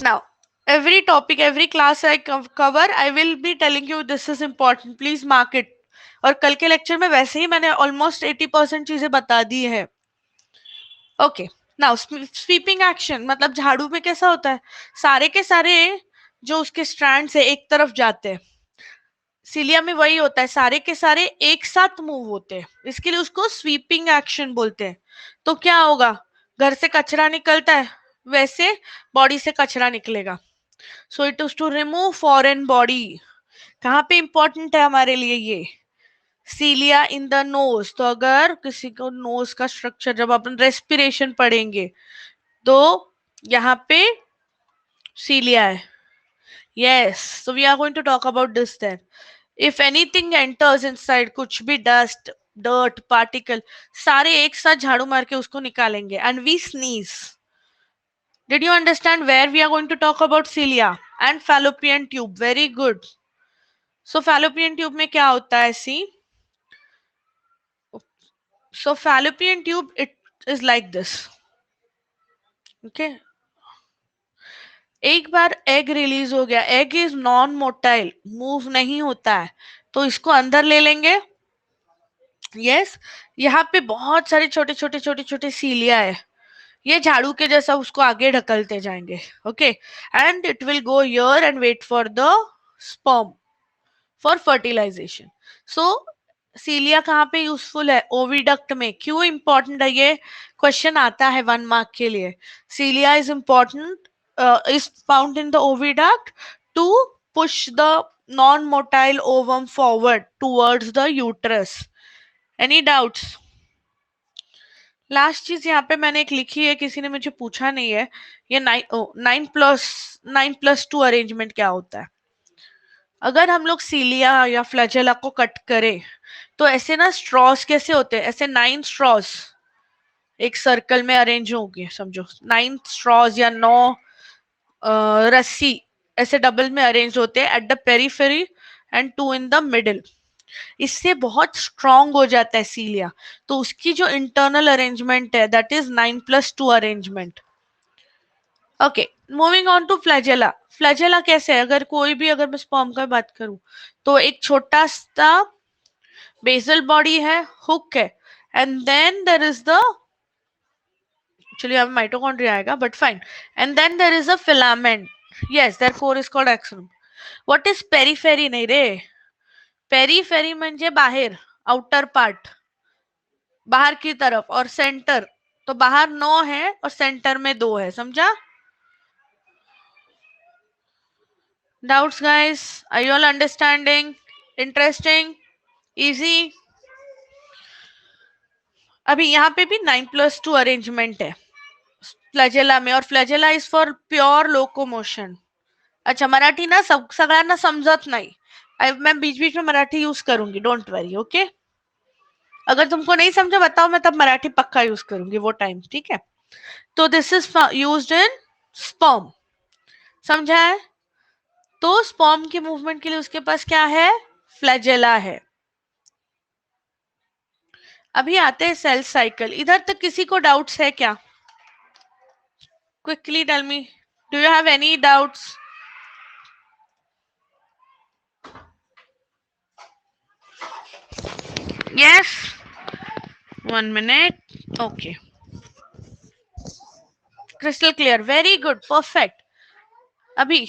now every topic, every class I cover, I will be telling you this is important, please mark it। और कल के लेक्चर में वैसे ही मैंने ऑलमोस्ट 80% चीजें बता दी है। ओके, नाउ स्वीपिंग एक्शन मतलब झाड़ू में कैसा होता है, सारे के सारे जो उसके स्ट्रैंड्स है एक तरफ जाते हैं, सीलिया में वही होता है, सारे के सारे एक साथ मूव होते हैं, इसके लिए उसको स्वीपिंग एक्शन बोलते हैं। तो क्या होगा, घर से कचरा निकलता है, वैसे बॉडी से कचरा निकलेगा। So it is to remove foreign body. कहाँ पे इंपॉर्टेंट है हमारे लिए ये, सीलिया इन द नोज। तो अगर किसी को नोज का स्ट्रक्चर जब अपन रेस्पिरेशन पढ़ेंगे तो यहाँ पे सीलिया है। Yes, so we are going to talk about this then. If anything enters inside, कुछ भी डस्ट, डर्ट, पार्टिकल, सारे एक साथ झाड़ू मार के उसको निकालेंगे, and we sneeze. Did you understand where we are going to talk about cilia and fallopian tube? Very good. So fallopian tube में क्या होता है? See, so fallopian tube, it is like this. Okay. एक बार egg release हो गया, egg is non motile, move नहीं होता है, तो इसको अंदर ले लेंगे। यस, यहाँ पे बहुत सारे छोटे छोटे छोटे छोटे सीलिया है, ये झाड़ू के जैसा उसको आगे ढकलते जाएंगे। Okay, and it will go here and wait for the sperm for fertilisation. So cilia कहाँ पे यूजफुल है, ओविडक्ट में। क्यों इंपॉर्टेंट है, ये क्वेश्चन आता है 1 मार्क के लिए। Cilia is important, is found in the oviduct to push the non motile ovum forward towards the uterus. Any doubts? Last चीज यहाँ पे मैंने एक लिखी है, किसी ने मुझे पूछा नहीं है, ये 9+2 अरेंजमेंट क्या होता है। अगर हम लोग सीलिया या फ्लैजेला को कट करें तो ऐसे ना स्ट्रॉस कैसे होते हैं, ऐसे 9 स्ट्रॉस एक सर्कल में अरेंज होंगे, समझो 9 स्ट्रॉस या 9 रस्सी ऐसे डबल में अरेंज होते हैं at the periphery and 2 in the middle. इससे बहुत स्ट्रांग हो जाता है सीलिया, तो उसकी जो इंटरनल अरेंजमेंट है that is 9+2 arrangement. Okay, moving on to flagella. Flagella कैसे है, अगर कोई भी, अगर मैं स्पर्म का बात करूं तो एक छोटा सा बेसल बॉडी है, हुक है, and then there is the, actually यहाँ माइटोकॉन्ड्रिया आएगा but fine, and then there is a filament, yes therefore is called axon. What is periphery, नहीं रे, पेरीफेरी म्हणजे बाहेर, आउटर पार्ट, बाहर की तरफ, और सेंटर, तो बाहर 9 है और सेंटर में 2 है, समझा। Doubts guys, are you all understanding, interesting, easy. अभी यहाँ पे भी 9+2 अरेंजमेंट है फ्लॅजेला में, और फ्लॅजेला इज फॉर प्योर लोकोमोशन। अच्छा, मराठी ना सगळ्यांना समजत नाही, मैं बीच बीच में मराठी यूज करूंगी, डोंट वरी, ओके। अगर तुमको नहीं समझा बताओ, मैं तब मराठी पक्का यूज करूंगी वो टाइम, ठीक है। तो this is used in sperm, समझा है। तो स्पर्म की मूवमेंट के लिए उसके पास क्या है, फ्लैजेला है। अभी आते हैं सेल साइकिल, इधर तक किसी को डाउट्स है क्या, quickly tell me, do you have any doubts. Yes, 1 minute, okay, crystal clear, very good, perfect. अभी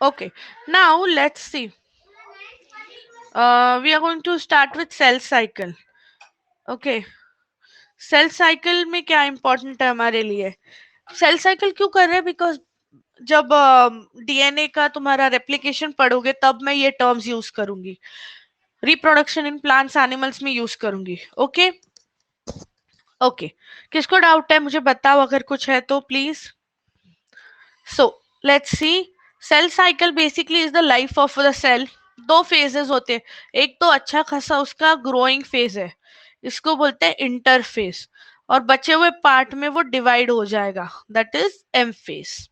okay, now let's see, we are going to start with cell cycle, okay। Cell cycle में क्या important है हमारे लिए, cell cycle क्यों कर रहे हैं, बिकॉज जब डीएनए का तुम्हारा रेप्लिकेशन पढ़ोगे तब मैं ये टर्म्स यूज करूंगी, रिप्रोडक्शन इन प्लांट्स एनिमल्स में यूज करूंगी, ओके। ओके, किसको डाउट है मुझे बताओ, अगर कुछ है तो please. So let's see, cell cycle basically is the life of the cell. दो फेजेस होते हैं, एक तो अच्छा खासा उसका ग्रोइंग फेज है, इसको बोलते हैं इंटरफेज, और बचे हुए पार्ट में वो डिवाइड हो जाएगा, that is M phase.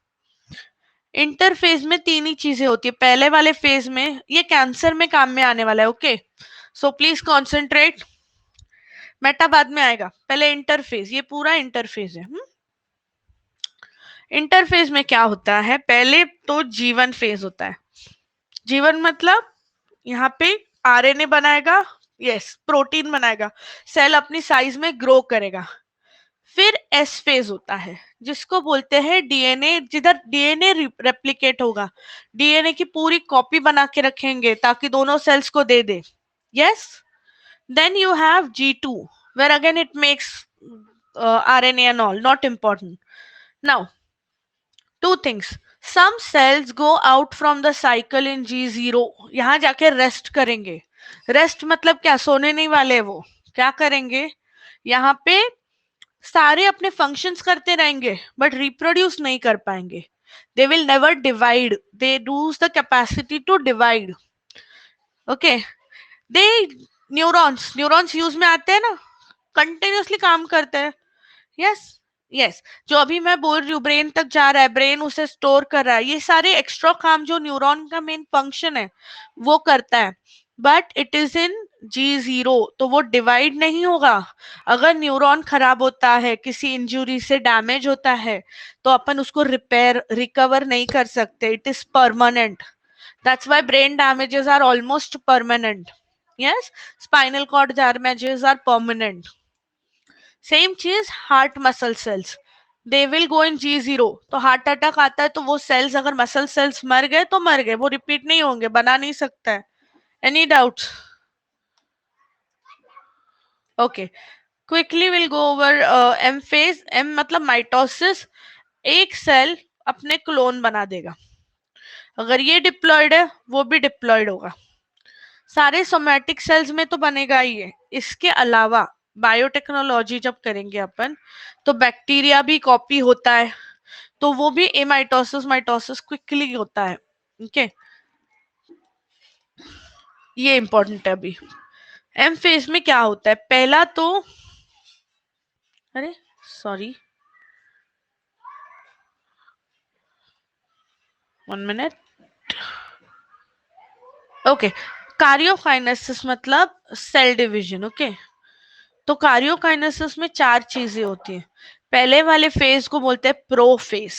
Interphase में तीन ही चीजें होती है, पहले वाले फेज में, ये कैंसर में काम में आने वाला है, okay, so please concentrate, Meta बाद में आएगा, पहले इंटरफेज, ये पूरा इंटरफेज है। इंटरफेज में क्या होता है, पहले तो जीवन फेज होता है। जीवन मतलब यहाँ पे आरएनए बनाएगा, यस प्रोटीन बनाएगा, सेल अपनी साइज में ग्रो करेगा। फिर एस फेज होता है जिसको बोलते हैं डीएनए, जिधर डीएनए रेप्लिकेट होगा, डीएनए की पूरी कॉपी बना के रखेंगे ताकि दोनों सेल्स को दे दे, yes. Then you have G2 where again it makes RNA and all, not important. Now two things, some cells go out from the cycle in G0, यहाँ जाके रेस्ट करेंगे। रेस्ट मतलब क्या, सोने नहीं वाले, वो क्या करेंगे, यहाँ पे सारे अपने फंक्शंस करते रहेंगे बट रिप्रोड्यूस नहीं कर पाएंगे, they will never divide, they lose the capacity to divide, okay. They neurons, neurons use में आते हैं ना, कंटिन्यूसली काम करते हैं, यस यस। जो अभी मैं बोल रही हूँ ब्रेन तक जा रहा है, ब्रेन उसे स्टोर कर रहा है, ये सारे एक्स्ट्रा काम जो न्यूरॉन का मेन फंक्शन है वो करता है, but it is in G0, तो वो डिवाइड नहीं होगा। अगर न्यूरॉन खराब होता है, किसी इंजुरी से डैमेज होता है, तो अपन उसको रिपेयर रिकवर नहीं कर सकते, it is permanent, that's why brain damages are almost permanent, yes, spinal cord damages are permanent. Same चीज heart muscle cells, they will go in G0, तो हार्ट अटैक आता है तो वो सेल्स, अगर मसल सेल्स मर गए तो मर गए, वो रिपीट नहीं होंगे, बना नहीं सकता है। Any doubts, okay, quickly will go over M phase. M मतलब माइटोसिस, एक सेल अपने क्लोन बना देगा, अगर ये डिप्लॉयड है वो भी डिप्लॉयड होगा, सारे सोमैटिक सेल्स में तो बनेगा ही है, इसके अलावा बायोटेक्नोलॉजी जब करेंगे अपन तो बैक्टीरिया भी कॉपी होता है, तो वो भी एमाइटोसिस माइटोसिस क्विकली होता है। ओके, ये इंपॉर्टेंट है। अभी एम फेज में क्या होता है, पहला तो, अरे सॉरी 1 मिनट। ओके, कार्योकाइनेसिस मतलब सेल डिवीजन। ओके, तो कार्योकाइनेसिस में 4 चीजें होती हैं। पहले वाले फेज को बोलते हैं प्रो फेज।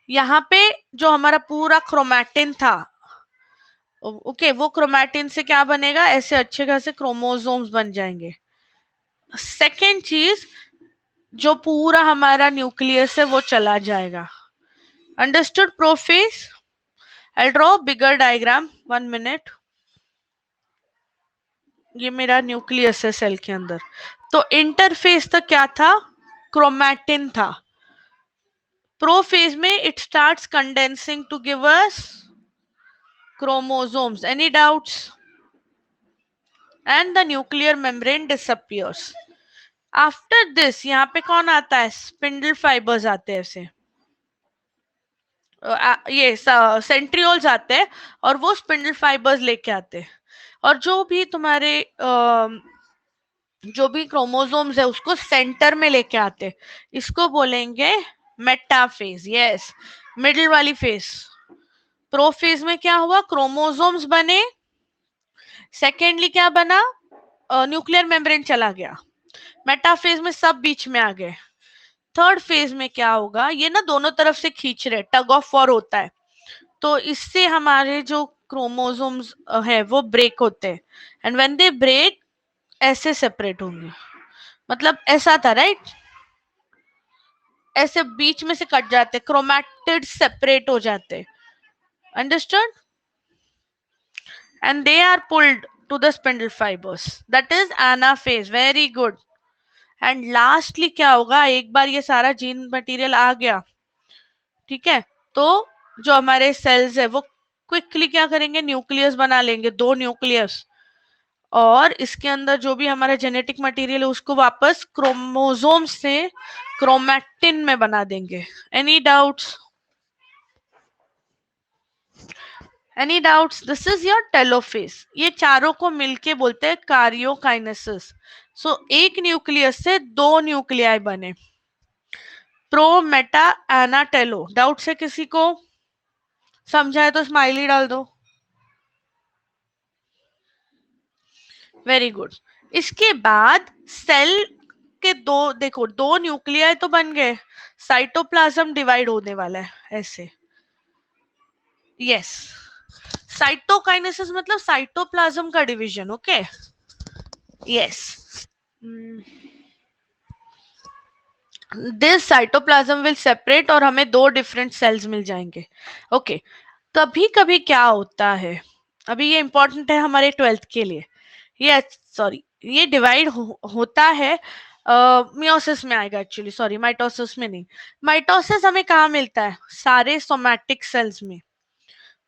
यहाँ पे जो हमारा पूरा क्रोमैटिन था, ओके, वो क्रोमैटिन से क्या बनेगा, ऐसे अच्छे खासे क्रोमोसोम्स बन जाएंगे। सेकेंड चीज, जो पूरा हमारा न्यूक्लियस है वो चला जाएगा। Understood prophase? I draw bigger diagram, 1 minute. ये मेरा न्यूक्लियस है सेल के अंदर। तो इंटरफेस तक क्या था, क्रोमैटिन था। प्रोफेज में it starts condensing to give us chromosomes. Any doubts? And the nuclear membrane disappears. After this, यहाँ पे कौन आता है, स्पिंडल फाइबर्स आते हैं ऐसे, ये सेंट्रियोल्स आते हैं और वो स्पिंडल फाइबर्स लेके आते हैं, और जो भी तुम्हारे जो भी क्रोमोसोम्स है उसको सेंटर में लेके आते हैं। इसको बोलेंगे मेटाफेज। यस, मिडिल वाली फेज। प्रोफेज में क्या हुआ, क्रोमोसोम्स बने। सेकेंडली क्या बना, न्यूक्लियर मेम्ब्रेन चला गया। मेटाफेज में सब बीच में आ गए। थर्ड फेज में क्या होगा, ये ना दोनों तरफ से खींच रहे, टग ऑफ वॉर होता है, तो इससे हमारे जो क्रोमोसोम्स है वो ब्रेक होते हैं। एंड व्हेन दे ब्रेक, ऐसे सेपरेट होंगे, मतलब ऐसा था राइट, ऐसे बीच में से कट जाते, क्रोमैटिड सेपरेट हो जाते। Understood? And they are pulled to the spindle fibres, that is anaphase. Very good. And lastly क्या होगा, एक बार ये सारा जीन मटेरियल आ गया, ठीक है, तो जो हमारे सेल्स है वो क्विकली क्या करेंगे, न्यूक्लियस बना लेंगे, 2 न्यूक्लियस, और इसके अंदर जो भी हमारा जेनेटिक मटेरियल है उसको वापस क्रोमोसोम से क्रोमैटिन में बना देंगे। Any doubts? Any doubts? This is your telophase. ये चारों को मिलके बोलते हैं कार्योकाइनेसिस। सो एक न्यूक्लियस से 2 न्यूक्लियाई बने, प्रो मेटा एना टेलो। डाउट है किसी को? समझाए तो स्माइली डाल दो। Very good. इसके बाद सेल के दो, देखो 2 न्यूक्लियाई तो बन गए, साइटोप्लाज्म डिवाइड होने वाला है ऐसे। यस, साइटोकाइनेसिस मतलब साइटोप्लाज्म का division. Okay, yes, this cytoplasm will separate और हमें 2 डिफरेंट सेल्स मिल जाएंगे। ओके, कभी कभी क्या होता है, अभी ये इंपॉर्टेंट है हमारे 12th के लिए, ये सॉरी ये डिवाइड होता है, मियोसिस में आएगा एक्चुअली, सॉरी माइटोसिस में नहीं। माइटोसिस हमें कहाँ मिलता है, सारे सोमैटिक सेल्स में।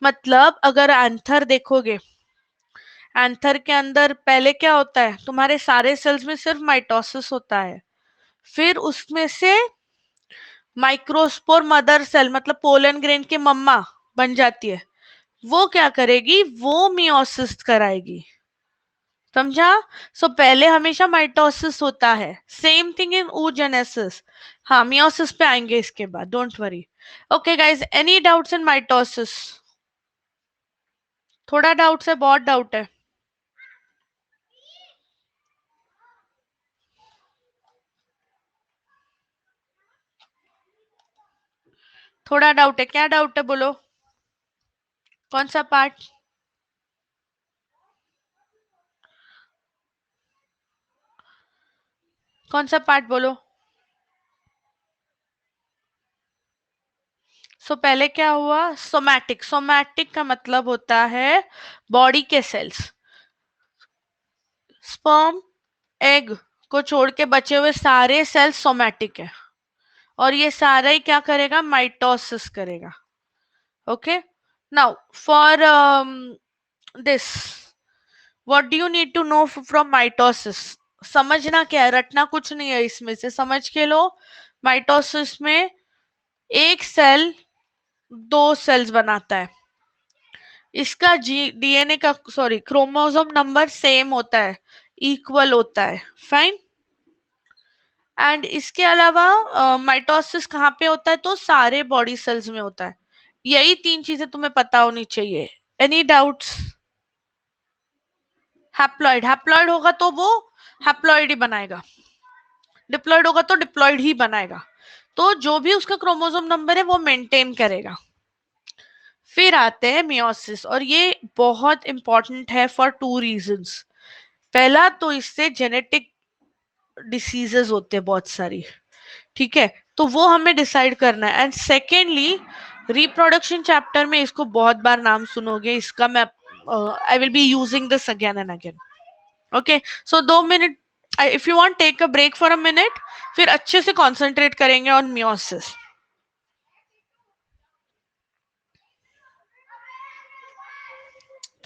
मतलब अगर एंथर देखोगे, एंथर के अंदर पहले क्या होता है, तुम्हारे सारे सेल्स में सिर्फ माइटोसिस होता है, फिर उसमें से माइक्रोस्पोर मदर सेल मतलब पोलन ग्रेन की मम्मा बन जाती है, वो क्या करेगी, वो मियोसिस कराएगी। समझा? सो पहले हमेशा माइटोसिस होता है, सेम थिंग इन oogenesis। हाँ, मियोसिस पे आएंगे इसके बाद, don't worry. Okay guys, any doubts in mitosis? थोड़ा डाउट्स है, बहुत डाउट है? थोड़ा डाउट है, क्या डाउट है बोलो, कौन सा पार्ट? कौन सा पार्ट बोलो। सो पहले क्या हुआ, सोमैटिक। सोमैटिक का मतलब होता है बॉडी के सेल्स। स्पर्म, एग को छोड़ के बचे हुए सारे सेल्स सोमैटिक है, और ये सारा ही क्या करेगा, माइटोसिस करेगा। Okay, now for this what do you need to know from mitosis? समझना क्या है, रटना कुछ नहीं है इसमें से, समझ के लो। माइटोसिस में एक सेल दो सेल्स बनाता है। इसका डीएनए का क्रोमोसोम नंबर सेम होता है, इक्वल होता है, फाइन। एंड इसके अलावा माइटोसिस कहाँ पे होता है? तो सारे बॉडी सेल्स में होता है। यही तीन चीजें तुम्हें पता होनी चाहिए। Any doubts? हैप्लॉइड, हैप्लॉइड होगा तो वो हैप्लॉइड ही बनाएगा, डिप्लॉइड होगा तो डिप्लॉइड ही बनाएगा। तो जो भी उसका क्रोमोसोम नंबर है वो मेंटेन करेगा। फिर आते हैं मियोसिस, और ये बहुत इंपॉर्टेंट है फॉर टू रीजंस। पहला तो इससे जेनेटिक डिसीजेस होते हैं बहुत सारी, ठीक है, तो वो हमें डिसाइड करना है। एंड सेकेंडली, रिप्रोडक्शन चैप्टर में इसको बहुत बार नाम सुनोगे, इसका मैं I will be using this again and again. Okay, so 2 minute, if you want take a break for a minute, फिर अच्छे से कॉन्सेंट्रेट करेंगे ऑन मियोसिस।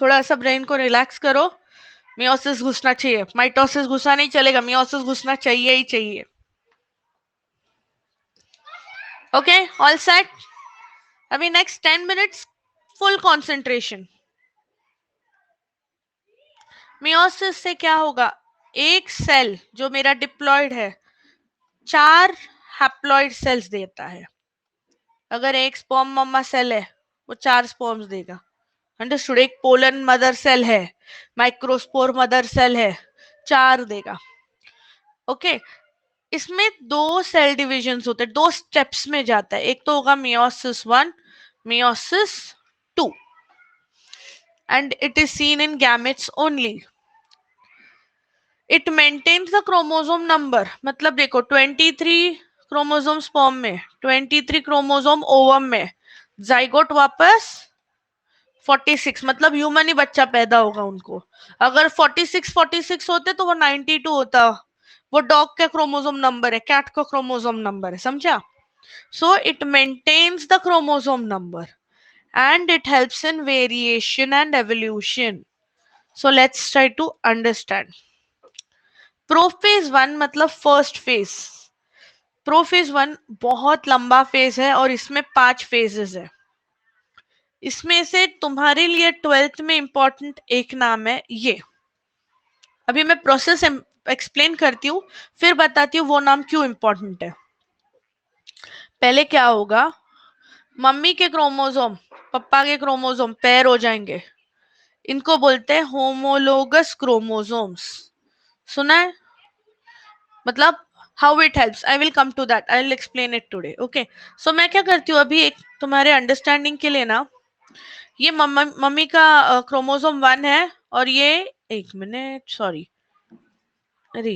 थोड़ा सा ब्रेन को रिलैक्स करो। मियोसिस घुसना चाहिए, माइटोसिस घुसा नहीं चलेगा, मियोसिस घुसना चाहिए ही चाहिए। Okay, all set? अभी next 10 minutes full concentration. Meiosis से क्या होगा? एक सेल जो मेरा डिप्लॉयड है, 4 हैप्लॉइड सेल्स देता है। अगर एक स्पर्म मम्मा सेल है, वो 4 स्पर्म्स देगा। अंडरस्टूड? एक पोलन मदर सेल है, माइक्रोस्पोर मदर सेल है, 4 देगा। ओके, इसमें 2 सेल डिविजन्स होते हैं, 2 स्टेप्स में जाता है। एक तो होगा meiosis 1, meiosis 2, and it is seen in gametes only. It maintains the chromosome number, मतलब देखो 23 क्रोमोसोम स्पर्म में, 23 क्रोमोसोम ओवम में, जाइगोट वापस 46, मतलब ह्यूमन ही बच्चा पैदा होगा उनको। अगर 46 होते तो वो 92 होता। वो डॉग का क्रोमोसोम नंबर है, कैट का क्रोमोसोम नंबर है, समझा? So it maintains the chromosome number and it helps in variation and evolution. So let's try to understand. Prophase 1 मतलब फर्स्ट फेज। प्रोफेज 1 बहुत लंबा फेज है और इसमें 5 फेजेस है। इसमें से तुम्हारे लिए 12th में इंपॉर्टेंट एक नाम है ये। अभी मैं प्रोसेस एक्सप्लेन करती हूँ, फिर बताती हूँ वो नाम क्यों इंपॉर्टेंट है। पहले क्या होगा? मम्मी के क्रोमोसोम पापा के क्रोमोसोम पेयर हो जाएंगे, इनको बोलते हैं होमोलोगस क्रोमोसोम्स। सुना है? मतलब how it helps, I will come to that, I will explain it today. Okay, so मैं क्या करती हूँ अभी एक तुम्हारे अंडरस्टैंडिंग के लिए ना, ये मम्मी का क्रोमोसोम 1 है, और ये, एक मिनट सॉरी, अरे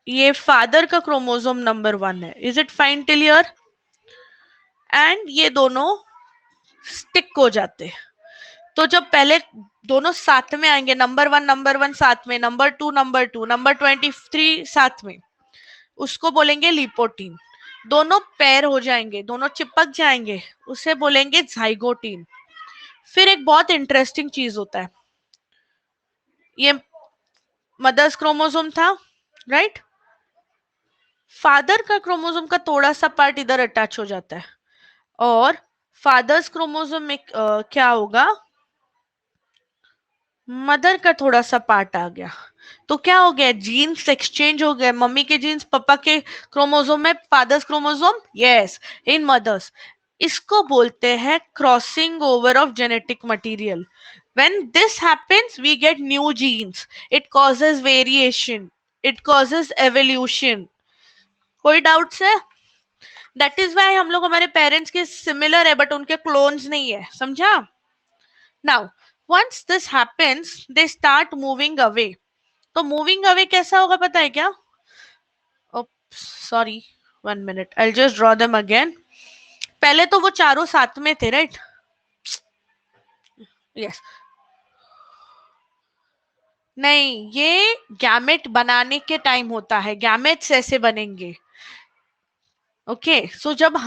ये फादर का क्रोमोसोम नंबर 1 है। Is it fine till here? And ये दोनों स्टिक हो जाते हैं। तो जब पहले दोनों साथ में आएंगे, नंबर वन साथ में, नंबर टू, नंबर 23 साथ में, उसको बोलेंगे लिपोटीन। दोनों पैर हो जाएंगे, दोनों चिपक जाएंगे, उसे बोलेंगे जाइगोटीन। फिर एक बहुत इंटरेस्टिंग चीज होता है, ये मदर्स क्रोमोसोम था, राइट? फादर का क्रोमोसोम का थोड़ा सा पार्ट इधर अटैच हो जाता है, और फादर्स क्रोमोसोम में क्या होगा? मदर का थोड़ा सा पार्ट आ गया। तो क्या हो गया? जीन्स एक्सचेंज हो गए, मम्मी के जीन्स पापा के क्रोमोसोम में, father's chromosome yes in mother's. इसको बोलते हैं crossing over of genetic material. when this happens we get new genes, it causes variation, it causes evolution. कोई डाउट्स है? दैट इज वाई हम लोग हमारे पेरेंट्स के सिमिलर है बट उनके क्लोन्स नहीं है, समझा? Now once this happens they start moving away. तो मूविंग अवे कैसा होगा पता है क्या? Sorry, 1 minute, I just draw them again. पहले तो वो चारों साथ में थे, राइट? यस, नहीं, ये गैमेट बनाने के टाइम होता है, गैमेट्स ऐसे बनेंगे। ओके, सो जब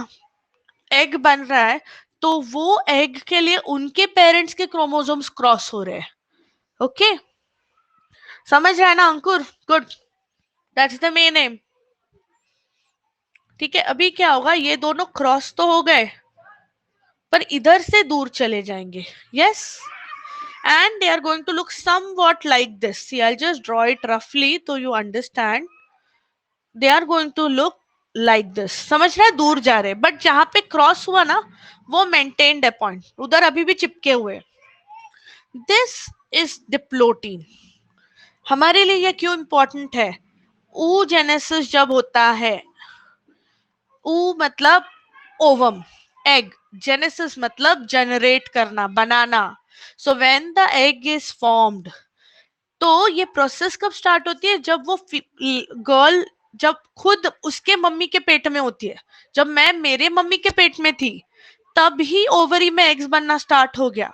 एग बन रहा है तो वो एग के लिए उनके पेरेंट्स के क्रोमोसोम्स क्रॉस हो रहे हैं। ओके, समझ रहा है ना Ankur? Good, that's the main aim. ठीक है, अभी क्या होगा, ये दोनों क्रॉस तो हो गए पर इधर से दूर चले जाएंगे। Yes, and they are going to look somewhat like this. See, I'll just draw it roughly so you understand. They are going to look like this. समझ रहे हैं? दूर जा रहे, बट जहां पे क्रॉस हुआ ना वो मेंटेन्ड है पॉइंट, उधर अभी भी चिपके हुए। This is diplotene. हमारे लिए ये क्यों इंपॉर्टेंट है? oogenesis जब होता है, ऊ मतलब ओवम, एग, जेनेसिस मतलब जनरेट करना, बनाना। So when the egg is formed, तो ये प्रोसेस कब स्टार्ट होती है? जब वो गर्ल जब खुद उसके मम्मी के पेट में होती है। जब मैं मेरे मम्मी के पेट में थी तब ही ओवरी में एग्स बनना स्टार्ट हो गया।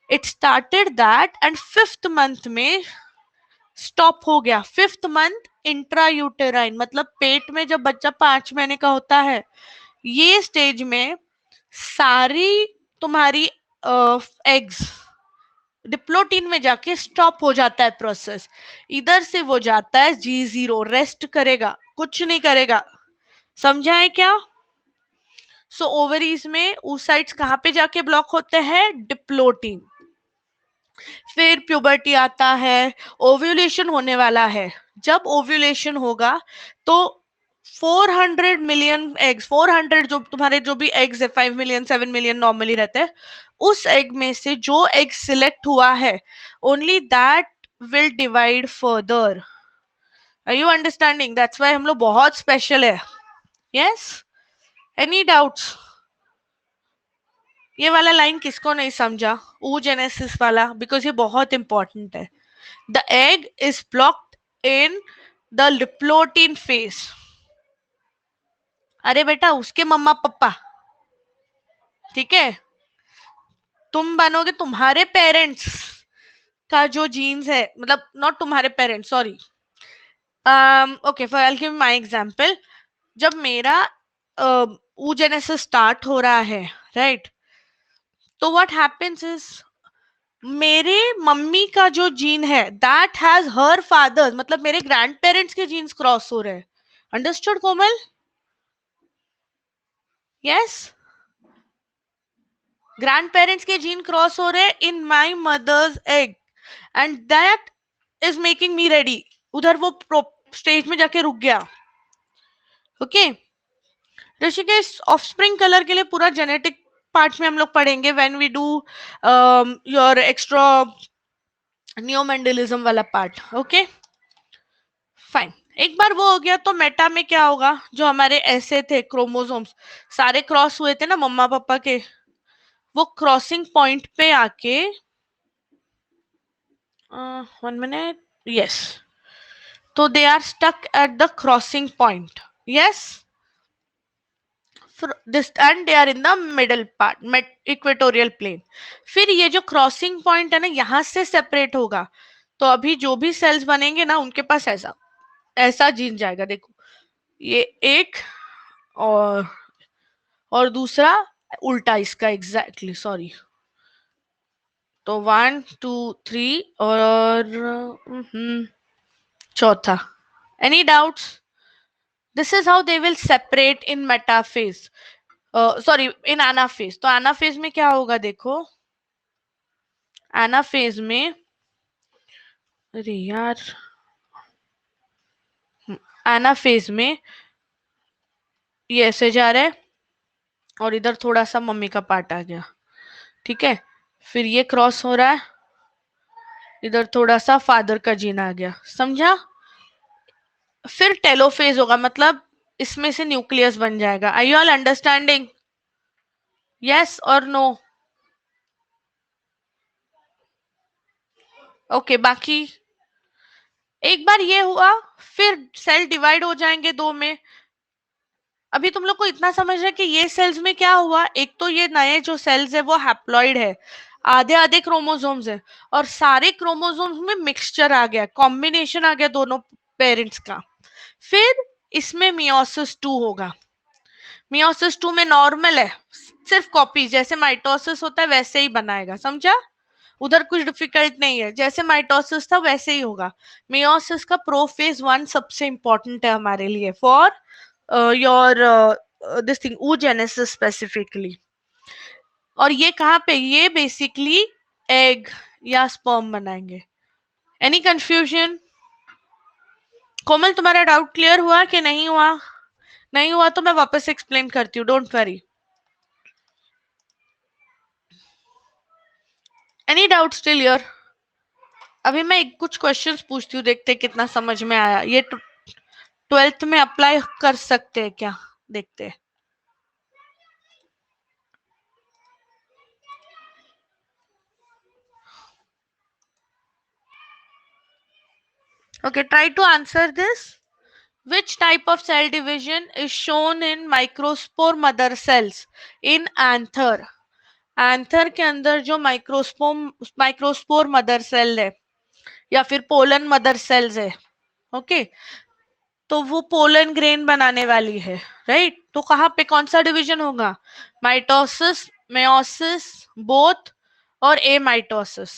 It started that and 5th month में स्टॉप हो गया। 5th मंथ इंट्रा यूटेराइन मतलब पेट में जब बच्चा 5 महीने का होता है, ये स्टेज में सारी तुम्हारी एग्स डिप्लोटीन में जाके स्टॉप हो जाता है प्रोसेस। इधर से वो जाता है G0, रेस्ट करेगा, कुछ नहीं करेगा। समझा है क्या? सो ओवरीज में oocytes कहाँ पे जाके ब्लॉक होते हैं? डिप्लोटीन। फिर प्यूबर्टी आता है, ओव्यूलेशन होने वाला है। जब ओव्यूलेशन होगा तो 400 मिलियन एग्स, 400 जो तुम्हारे जो भी एग्स है, 5 मिलियन 7 मिलियन नॉर्मली रहते हैं, उस एग में से जो एग सिलेक्ट हुआ है only that will divide further. Are you understanding? That's why हम लोग बहुत स्पेशल है। Yes, any doubts? ये वाला लाइन किसको नहीं समझा, oogenesis वाला? बिकॉज ये बहुत इंपॉर्टेंट है। The egg is blocked in the diplotene phase. अरे बेटा उसके मम्मा पापा, ठीक है, तुम बनोगे, तुम्हारे पेरेंट्स का जो जीन्स है, मतलब नॉट तुम्हारे parents, sorry, okay, for I give my example. जब मेरा oogenesis स्टार्ट हो रहा है, राइट, तो व्हाट हैपेंस इज मेरे मम्मी का जो जीन है दैट हैज हर फादर, मतलब मेरे ग्रैंड पेरेंट्स के जीन्स क्रॉस हो रहे हैं। Understood Komal? Yes, grandparents के जीन क्रॉस हो रहे in my mother's egg and that is making me ready. उधर वो स्टेज में जाके रुक गया। ओके, ऋषिकेश, ऑफस्प्रिंग कलर के लिए पूरा जेनेटिक पार्ट में हम लोग पढ़ेंगे when we do your extra neomendelism वाला पार्ट। ओके फाइन, एक बार वो हो गया तो मेटा में क्या होगा? जो हमारे ऐसे थे क्रोमोसोम्स सारे क्रॉस हुए थे ना मम्मा पापा के, वो क्रॉसिंग पॉइंट पे आके 1 मिनट, यस, तो they are stuck at the crossing point. Yes, this and they are in the middle part, equatorial plane. फिर ये जो क्रॉसिंग पॉइंट है ना, यहाँ से सेपरेट होगा, तो अभी जो भी सेल्स बनेंगे ना उनके पास ऐसा ऐसा जीन जाएगा। देखो ये एक, और दूसरा उल्टा इसका, एग्जैक्टली, सॉरी। तो 1 2 3 और चौथा। Any doubts? This is how they will separate in metaphase, sorry in anaphase. तो एनाफेज में क्या होगा? देखो एनाफेज में, अरे यार, एनाफेज में ये ऐसे जा रहा है और इधर थोड़ा सा मम्मी का पार्ट आ गया, ठीक है। फिर ये क्रॉस हो रहा है, इधर थोड़ा सा फादर का जीन आ गया, समझा? फिर टेलोफेज होगा, मतलब इसमें से न्यूक्लियस बन जाएगा। Are you all understanding? Yes और नो? ओके, बाकी एक बार ये हुआ, फिर सेल डिवाइड हो जाएंगे दो में। अभी तुम लोग को इतना समझ रहे कि ये सेल्स में क्या हुआ, एक तो ये नए जो सेल्स है वो हैप्लॉइड है, आधे आधे क्रोमोसोम्स है, और सारे क्रोमोसोम्स में मिक्सचर आ गया, कॉम्बिनेशन आ गया दोनों पेरेंट्स का। फिर इसमें मियोसिस 2 होगा। मियोसिस 2 में नॉर्मल है, सिर्फ कॉपी, जैसे माइटोसिस होता है वैसे ही बनाएगा, समझा? उधर कुछ डिफिकल्ट नहीं है, जैसे माइटोसिस था वैसे ही होगा। मियोसिस का प्रोफेज 1 सबसे इंपॉर्टेंट है हमारे लिए for your this thing oogenesis specifically. और ये कहाँ पे, ये बेसिकली एग या स्पर्म बनाएंगे। Any confusion? कोमल तुम्हारा डाउट क्लियर हुआ कि नहीं हुआ? नहीं हुआ तो मैं वापस एक्सप्लेन करती हूँ, don't worry. Any doubt still here? अभी मैं कुछ क्वेश्चंस पूछती हूँ, देखते हैं कितना समझ में आया। ये 12th में अप्लाई कर सकते हैं क्या, देखते हैं। Okay, try to answer this. Which type of cell division is shown in microspore mother cells in anther? Anther के अंदर जो माइक्रोस्पोर मदर सेल है या फिर पोलन मदर सेल्स है, ओके, तो वो पोलन ग्रेन बनाने वाली है, राइट? तो कहाँ पे कौन सा डिवीजन होगा? माइटोसिस, मेयोसिस, बोथ और ए माइटोसिस?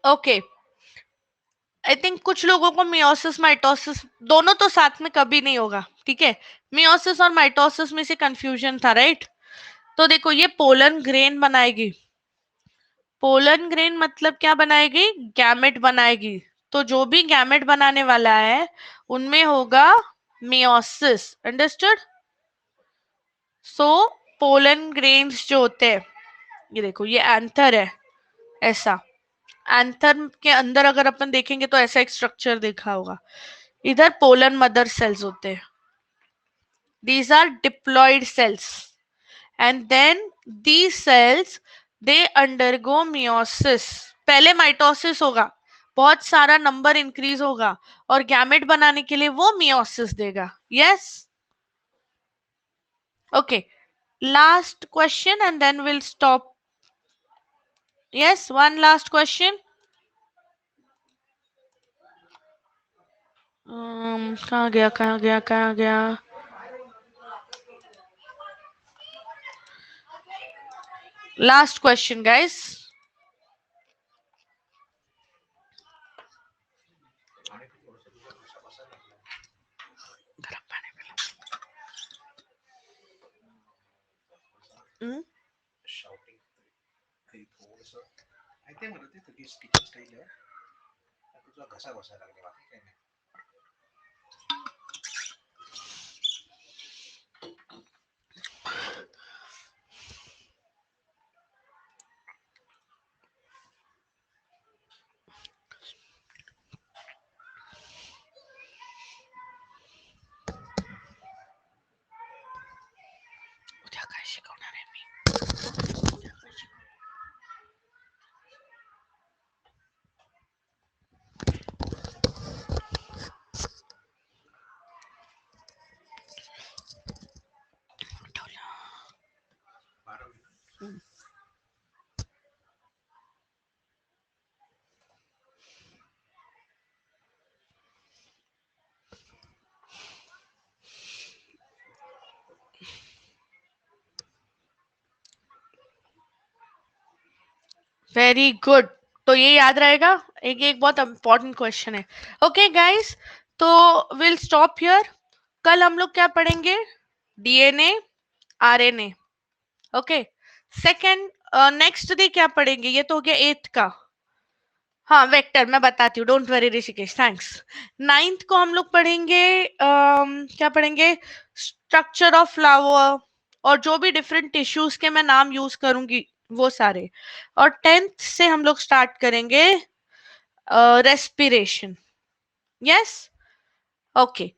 ओके, आई थिंक कुछ लोगों को मियोसिस माइटोसिस दोनों तो साथ में कभी नहीं होगा, ठीक है? मियोसिस और माइटोसिस में से कंफ्यूजन था, राइट? तो देखो, ये पोलन ग्रेन बनाएगी। पोलन ग्रेन मतलब क्या बनाएगी? गैमेट बनाएगी। तो जो भी गैमेट बनाने वाला है उनमें होगा meiosis, understood? So pollen grains जो होते हैं, ये देखो, ये एंथर है, ऐसा। एंथर के अंदर अगर अपन देखेंगे तो ऐसा एक स्ट्रक्चर देखा होगा। इधर पोलन मदर सेल्स होते हैं, these are diploid cells, and then these cells they undergo meiosis। पहले माइटोसिस होगा, बहुत सारा नंबर इंक्रीज होगा और गैमेट बनाने के लिए वो मियोसिस देगा। Yes, okay, last question and then will stop. Yes, one last question. कहाँ गया, कहाँ गया, कहाँ गया? Last question guys. उद्या काय शिकवणार आहे मी? उद्या काय शिकवणार? वेरी गुड, तो ये याद रहेगा। एक एक बहुत इंपॉर्टेंट क्वेश्चन है। ओके गाइस, तो विल स्टॉप हियर। कल हम लोग क्या पढ़ेंगे? DNA, RNA. Okay, second next day क्या पढ़ेंगे? ये तो हो गया 8th का। हाँ, वेक्टर मैं बताती हूँ, don't worry Rishikesh, thanks. 9th को हम लोग पढ़ेंगे क्या पढ़ेंगे? स्ट्रक्चर ऑफ फ्लावर, और जो भी डिफरेंट टिश्यूज के मैं नाम यूज करूंगी वो सारे। और 10th से हम लोग स्टार्ट करेंगे रेस्पिरेशन। यस, ओके,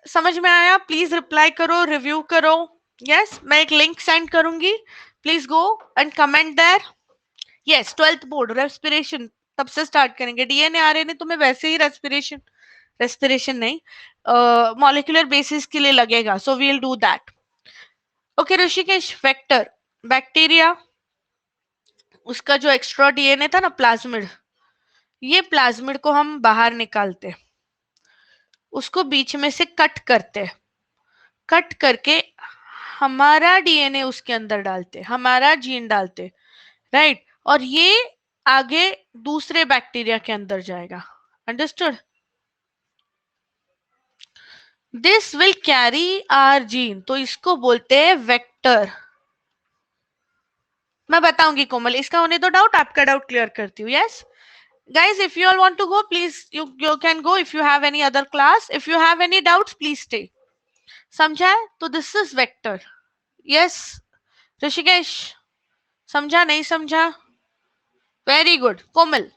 समझ में आया? प्लीज रिप्लाई करो, रिव्यू करो। यस, मैं एक लिंक सेंड करूंगी, please go and comment there. Yes, 12th board respiration तब से स्टार्ट करेंगे। डीएनए आरएनए तुम्हें वैसे ही रेस्पिरेशन, रेस्पिरेशन नहीं, मॉलिक्यूलर बेसिस के लिए लगेगा, so we will do that. Okay Rishikesh, vector, bacteria, उसका जो एक्स्ट्रा डीएनए था ना प्लाज्मिड, ये प्लाज्मिड को हम बाहर निकालते, उसको बीच में से कट करते, कट करके हमारा डीएनए उसके अंदर डालते, हमारा जीन डालते, राइट? और ये आगे दूसरे बैक्टीरिया के अंदर जाएगा। Understood? This will carry our gene, तो इसको बोलते हैं वेक्टर। मैं बताऊंगी कोमल, इसका होने दो डाउट, आपका डाउट क्लियर करती हूँ। Yes guys, if you all want to go, please you can go. If you have any other class, if you have any doubts, please stay. समझा है? तो this is vector. Yes Rishikesh, समझा नहीं समझा? Very good कोमल।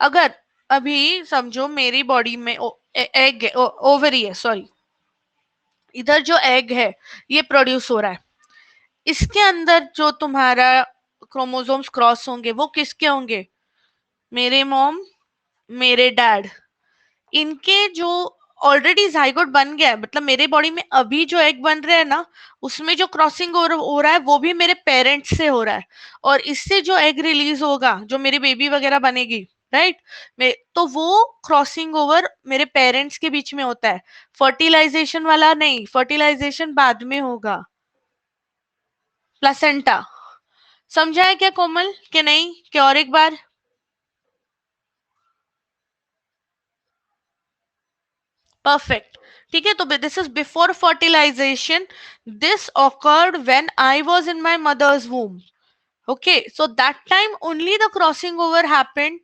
अगर अभी समझो मेरी बॉडी में एग, ओवरी है, सॉरी, इधर जो एग है ये प्रोड्यूस हो रहा है, इसके अंदर जो तुम्हारा क्रोमोसोम्स क्रॉस होंगे वो किसके होंगे? मेरे मॉम, मेरे डैड, इनके जो ऑलरेडी जाइगोट बन गया है, मतलब मेरे बॉडी में अभी जो एग बन रहे हैं ना, उसमें जो क्रॉसिंग हो रहा है वो भी मेरे पेरेंट्स से हो रहा है, और इससे जो एग रिलीज होगा, जो मेरी बेबी वगैरह बनेगी, राइट, तो वो क्रॉसिंग ओवर मेरे पेरेंट्स के बीच में होता है, फर्टिलाइजेशन वाला नहीं, फर्टिलाइजेशन बाद में होगा, प्लासेंटा। समझा है क्या कोमल कि नहीं? क्या और एक बार? परफेक्ट, ठीक है। तो this is before fertilisation, this occurred when I was in my mother's womb. Okay, so that time only the crossing over happened.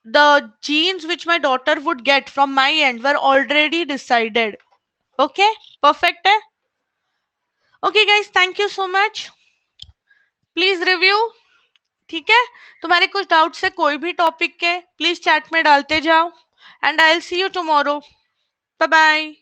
The genes which my daughter would get from my end were already decided. Okay, perfect है? Okay guys, thank you so much. Please review, ठीक है? तुम्हारे कुछ doubts है कोई भी topic के, please chat में डालते जाओ, and I will see you tomorrow. Bye bye.